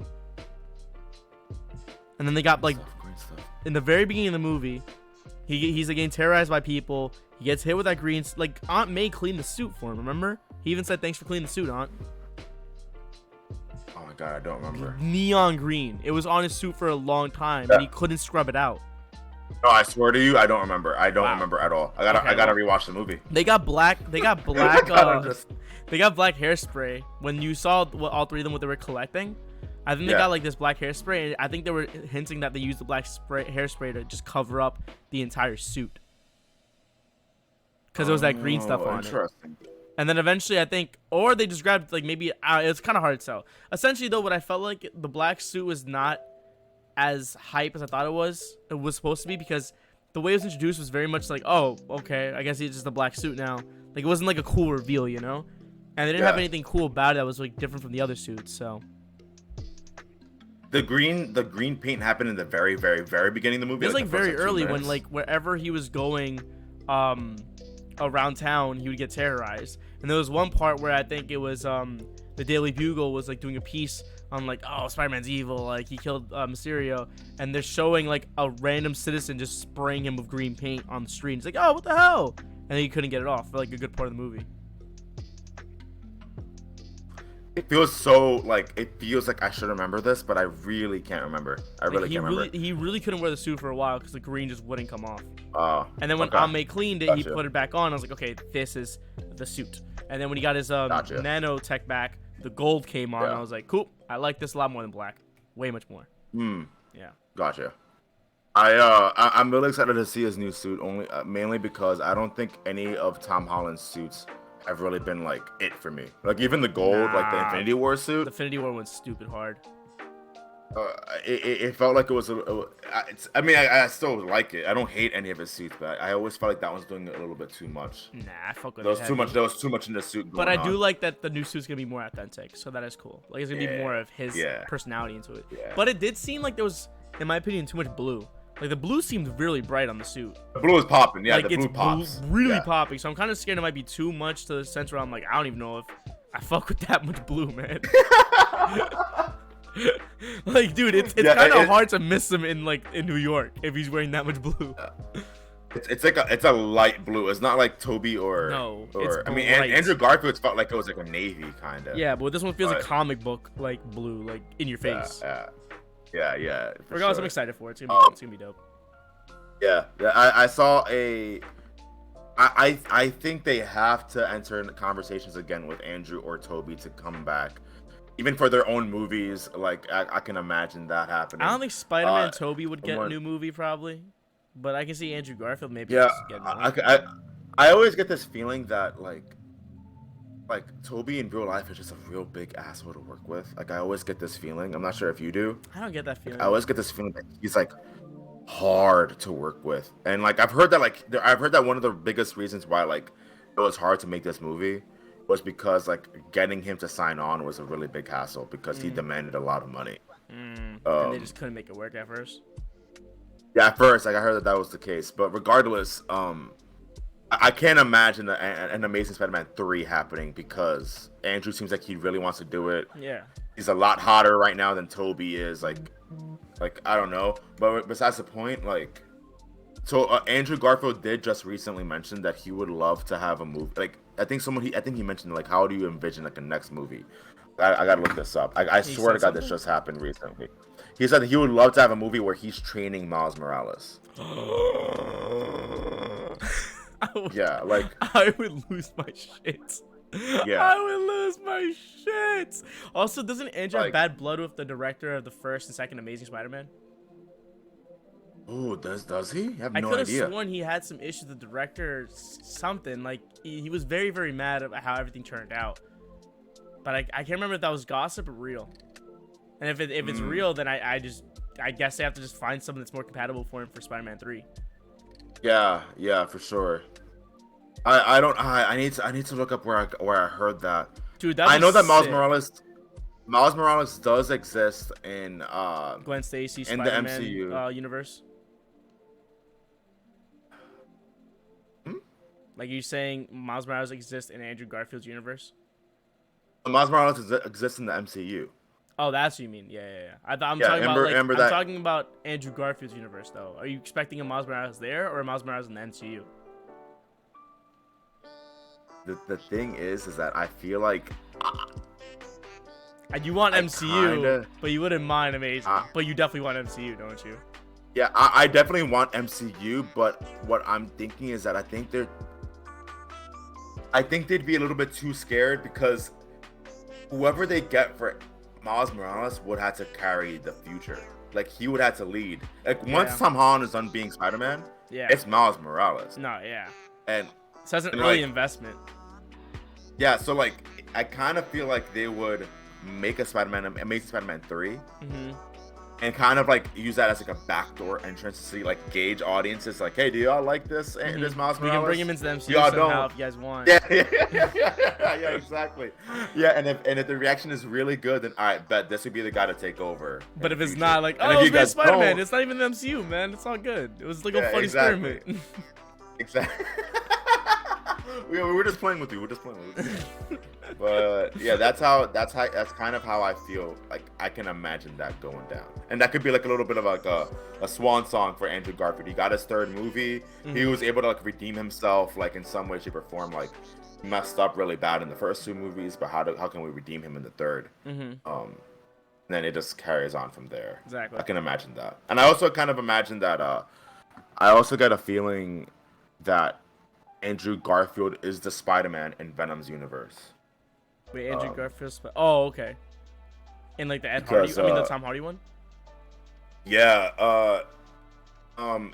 And then they got like green stuff. In the very beginning of the movie, he's like getting terrorized by people. He gets hit with that green. Like Aunt May cleaned the suit for him. Remember? He even said, "Thanks for cleaning the suit, Aunt." Oh my god, I don't remember. Neon green. It was on his suit for a long time, and he couldn't scrub it out. No, I swear to you, I don't remember. I don't remember at all. I gotta rewatch the movie. They got black. They got black. They got black hairspray. When you saw all three of them, what they were collecting, I think they got like this black hairspray, and I think they were hinting that they used the black hairspray to just cover up the entire suit. Because there was that green stuff on it. And then eventually I think, or they just grabbed like maybe, it's kind of hard to tell. Essentially though, what I felt like the black suit was not as hype as I thought it was supposed to be, because the way it was introduced was very much like, oh, okay, I guess he's just a black suit now. Like it wasn't like a cool reveal, you know? And they didn't have anything cool about it that was like different from the other suits, so. The green paint happened in the very, very, very beginning of the movie. It was like very early when like wherever he was going, around town, he would get terrorized. And there was one part where I think it was the Daily Bugle was like doing a piece on like, oh, Spider-Man's evil, like he killed Mysterio, and they're showing like a random citizen just spraying him with green paint on the street. It's like, oh, what the hell? And he couldn't get it off for like a good part of the movie. It feels so like I should remember this, but I really can't remember. I really can't remember. He really couldn't wear the suit for a while because the green just wouldn't come off. And then when okay. Aunt May cleaned it, he put it back on. I was like, okay, this is the suit. And then when he got his nanotech back, the gold came on. I was like, cool. I like this a lot more than black. Way much more. Yeah. Gotcha. I'm really excited to see his new suit, mainly because I don't think any of Tom Holland's suits have really been like it for me. Like even the gold, like the Infinity War suit. The Infinity War went stupid hard. It felt like it was I mean, I still like it. I don't hate any of his suits, but I always felt like that one's doing it a little bit too much. Nah, I fuck with there was too much in the suit. But I do like that the new suit's gonna be more authentic, so that is cool. Like it's gonna be more of his personality into it. Yeah. But it did seem like there was, in my opinion, too much blue. Like the blue seemed really bright on the suit. The blue is popping, yeah. Like the blue pops, really popping. So I'm kind of scared it might be too much to the sense where I'm like, I don't even know if I fuck with that much blue, man. Like, dude, it's kind of hard to miss him in New York if he's wearing that much blue. It's a light blue. It's not like Toby or I mean, Andrew Garfield's felt like it was like a navy kind of. Yeah, but this one feels like comic book like blue, like in your face. Yeah. Regardless, I'm excited for it. It's gonna be dope. Yeah. I saw I think they have to enter into conversations again with Andrew or Toby to come back, even for their own movies. Like I can imagine that happening. I don't think Spider-Man and Toby would get a new movie probably, but I can see Andrew Garfield maybe. Yeah, I always get this feeling that like Toby in real life is just a real big asshole to work with. Like I always get this feeling. I'm not sure if you do. I don't get that feeling. I always get this feeling that he's like hard to work with, and like I've heard that one of the biggest reasons why like it was hard to make this movie was because like getting him to sign on was a really big hassle because he demanded a lot of money. And they just couldn't make it work at first. Yeah, at first, like I heard that was the case, but regardless, I can't imagine an Amazing Spider-Man 3 happening because Andrew seems like he really wants to do it. Yeah. He's a lot hotter right now than Toby is. Like I don't know. But besides the point, like, so Andrew Garfield did just recently mention that he would love to have a movie. Like, I think he mentioned like, how do you envision like a next movie? I gotta look this up. I swear to God, this something? just happened recently. He said that he would love to have a movie where he's training Miles Morales. Yeah, like I would lose my shit. Yeah. I would lose my shit. Also, doesn't Andrew have Like- bad blood with the director of the first and second Amazing Spider-Man? oh, does he? I have I no could have idea. sworn he had some issues with the director, or something. Like he was very, very mad about how everything turned out. But I can't remember if that was gossip or real. And if it's real, then I guess they have to just find something that's more compatible for him for Spider-Man 3. Yeah, for sure. I need to look up where I heard that. Dude, I know that sick. Miles Morales does exist in Gwen Stacy in the Spider-Man MCU. universe. Like you saying Miles Morales exists in Andrew Garfield's universe? Miles Morales exists in the MCU. Oh, that's what you mean. Yeah. I'm talking remember about that- talking about Andrew Garfield's universe though. Are you expecting a Miles Morales there or a Miles Morales in the MCU? The thing is that I feel like You want MCU, kinda- but you wouldn't mind Amazing. But you definitely want MCU, don't you? yeah, I definitely want MCU, but what I'm thinking is that I think they'd be a little bit too scared because whoever they get for Miles Morales would have to carry the future. Like he would have to lead. Like once Tom Holland is done being Spider-Man, it's Miles Morales. No, yeah. And So that's an and, early like, investment. yeah, so like I kind of feel like they would make a Amazing Spider-Man 3, and kind of like use that as like a backdoor entrance to see like gauge audiences. Like, hey, do y'all like this? This Miles Morales? We can bring him into the MCU Y'all somehow don't. if you guys want. Yeah, exactly. Yeah, and if the reaction is really good, then all right, bet this would be the guy to take over. But if it's future. not, like, And oh, if you it's made guys Spider-Man, don't- it's not even the MCU, man. It's all good. It was like a Yeah, funny exactly. experiment. Exactly. we were just playing with you. But yeah, that's kind of how I feel. Like I can imagine that going down, and that could be like a little bit of like a swan song for Andrew Garfield. He got his third movie. He was able to like redeem himself, like in some way, shape, or form. Like he messed up really bad in the first two movies, but how can we redeem him in the third? And then it just carries on from there. Exactly. I can imagine that, and I also kind of imagine that. I also get a feeling that Andrew Garfield is the Spider-Man in Venom's universe. Wait, Andrew Garfield's. Oh, okay. In like the Ed Hardy, the Tom Hardy one. Yeah. I'm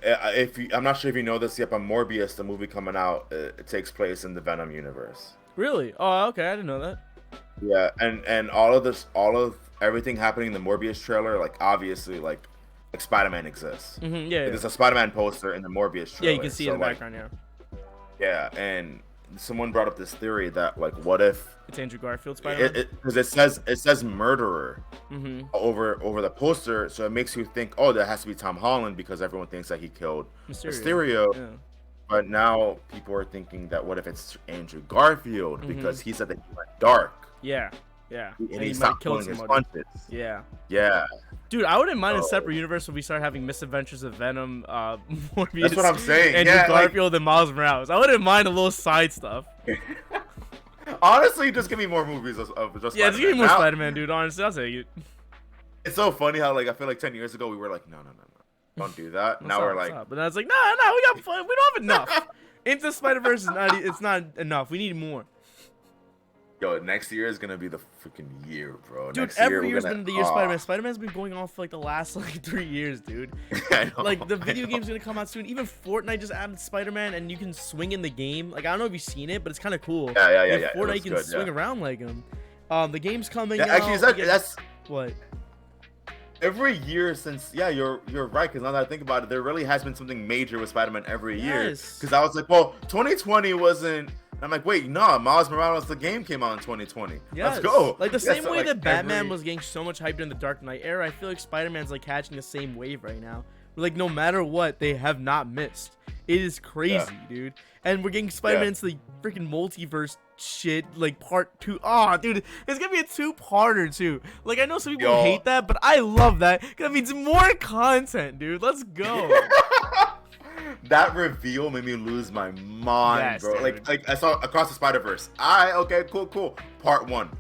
not sure if you know this yet, but Morbius, the movie coming out, it takes place in the Venom universe. Really? Oh, okay. I didn't know that. Yeah, and all of everything happening in the Morbius trailer, like obviously, like Spider-Man exists. Yeah. Like, there's a Spider-Man poster in the Morbius trailer. Yeah, you can see it in the background. Yeah. Yeah, and someone brought up this theory that like, what if it's Andrew Garfield Spider-Man? Because it says murderer over the poster, so it makes you think, oh, that has to be Tom Holland because everyone thinks that he killed Mysterio. Yeah. But now people are thinking that what if it's Andrew Garfield because he said that he went dark. Yeah. And he stopped pulling his punches. Yeah. Dude, I wouldn't mind a separate universe when we start having misadventures of Venom, Morbius. That's what I'm saying. Andrew Garfield and Miles Morales. I wouldn't mind a little side stuff. Honestly, just give me more movies of just. Yeah, just give me more Spider-Man, dude. Honestly, I'll take it. It's so funny how like I feel like 10 years ago we were like, no, don't do that. Now we're like, but now it's like, nah, we got fun. We don't have enough. Into Spider-Verse is not. It's not enough. We need more. Yo, next year is gonna be the freaking year, bro. Dude, every year's been the year Spider-Man. Spider-Man's been going on for like the last like 3 years, dude. Like the video game's gonna come out soon. Even Fortnite just added Spider-Man, and you can swing in the game. Like I don't know if you've seen it, but it's kind of cool. Yeah. Fortnite you can swing around like him. The game's coming out. Actually, that's what. Every year since, you're right. Because now that I think about it, there really has been something major with Spider-Man every year. Because I was like, well, 2020 wasn't. I'm like, wait, no, Miles Morales, the game came out in 2020. Let's go. Like the same way that Batman was getting so much hype during the Dark Knight era, I feel like Spider-Man's like catching the same wave right now. Like no matter what, they have not missed. It is crazy, dude. And we're getting Spider-Man into the freaking multiverse shit, like part 2. Oh, dude, it's gonna be a 2-parter too. Like I know some people hate that, but I love that. That means more content, dude. Let's go. That reveal made me lose my mind, bro. Dude. Like I saw Across the Spider-Verse. Okay, cool. Part 1.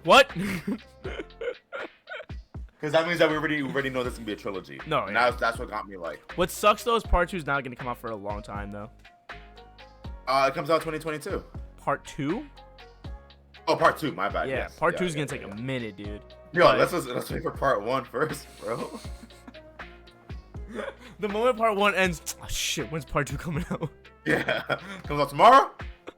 What? Because that means that we already know this is gonna be a trilogy. No, and yeah. that's what got me like. What sucks though is part 2 is not gonna come out for a long time though. It comes out 2022. Part 2? Oh, part 2. My bad. Yeah, yes. part 2 is gonna take a minute, dude. Yo, But let's wait for part 1 first, bro. the moment part 1 ends, oh shit, when's part 2 coming out? Yeah, comes out tomorrow.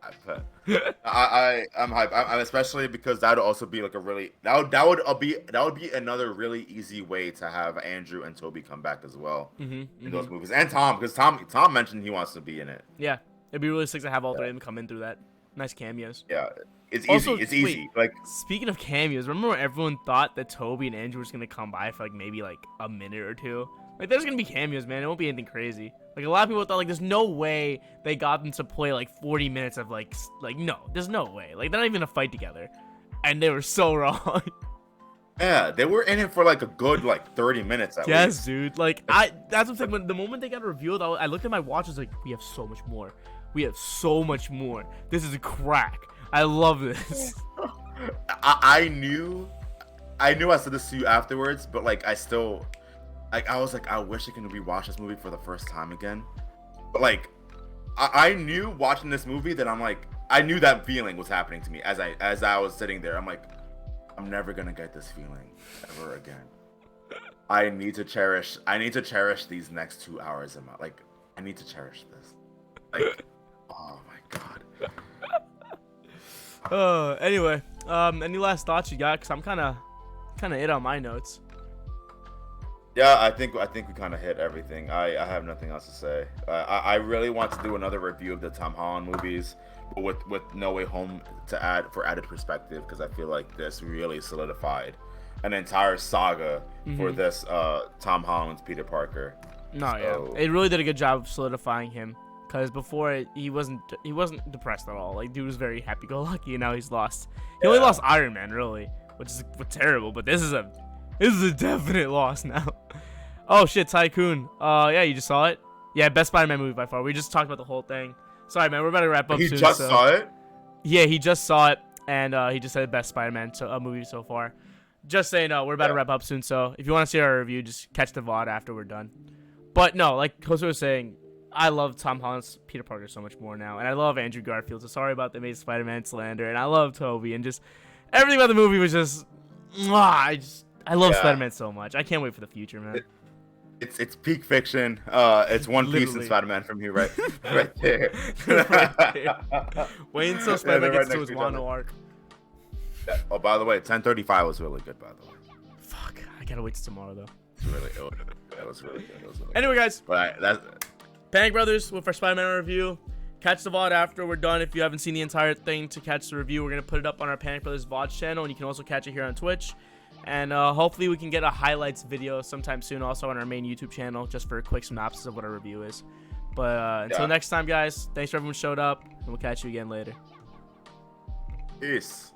I bet. I'm hyped. I'm especially because that would also be like a really that would be another really easy way to have Andrew and Toby come back as well in those movies, and Tom, because Tom mentioned he wants to be in it. Yeah, it'd be really sick to have all three of them come in through that. Nice cameos. Yeah, it's Also, easy. It's easy. Like, speaking of cameos, remember when everyone thought that Toby and Andrew was gonna come by for like maybe like a minute or two? Like, there's gonna be cameos, man. It won't be anything crazy. Like, a lot of people thought, like, there's no way they got them to play like 40 minutes of like no, there's no way. Like, they're not even gonna fight together, and they were so wrong. yeah, they were in it for like a good like 30 minutes at least. Yes, dude. Like, that's the thing. When the moment they got revealed, I looked at my watch. I was like, we have so much more. We have so much more. This is a crack. I love this. I knew I said this to you afterwards, but like I still, like, I was like, I wish I could rewatch this movie for the first time again. But like, I knew watching this movie that I'm like, I knew that feeling was happening to me as I was sitting there. I'm like, I'm never gonna get this feeling ever again. I need to cherish these next 2 hours in my, like, I need to cherish this. Like, oh my god. Anyway, any last thoughts you got? Cause I'm kind of it on my notes. Yeah, I think we kind of hit everything. I have nothing else to say. I really want to do another review of the Tom Holland movies, but with No Way Home to add for added perspective, because I feel like this really solidified an entire saga for this Tom Holland's Peter Parker. No, So- yeah, it really did a good job of solidifying him. Cause before he wasn't depressed at all. Like, dude was very happy-go-lucky, and now he's lost. He only lost Iron Man, really, which is terrible. But this is a definite loss now. Oh shit, Tycoon. Yeah, you just saw it. Yeah, best Spider-Man movie by far. We just talked about the whole thing. Sorry, man. We're about to wrap up He soon. just so. saw it. Yeah, he just saw it, and he just said best Spider-Man movie so far. Just saying, we're about to wrap up soon. So if you want to see our review, just catch the VOD after we're done. But no, like Jose was saying, I love Tom Holland's Peter Parker so much more now, and I love Andrew Garfield. So sorry about the Amazing Spider-Man slander, and I love Toby, and just everything about the movie was just, I love Spider-Man so much. I can't wait for the future, man. It's peak fiction. It's One Piece Literally. and Spider-Man from here, right there. Right there. Wait until Spider-Man they're gets right to next his to each Wano other. arc. Oh, by the way, 1035 was really good. By the way, Fuck, I gotta wait till tomorrow though. it's really ill. That was really good. That was really Anyway, guys, good. But that's Panic Brothers with our Spider-Man review. Catch the VOD after we're done. If you haven't seen the entire thing to catch the review, we're going to put it up on our Panic Brothers VOD channel, and you can also catch it here on Twitch. And hopefully we can get a highlights video sometime soon also on our main YouTube channel, just for a quick synopsis of what our review is. But until next time, guys, thanks for everyone who showed up, and we'll catch you again later. peace.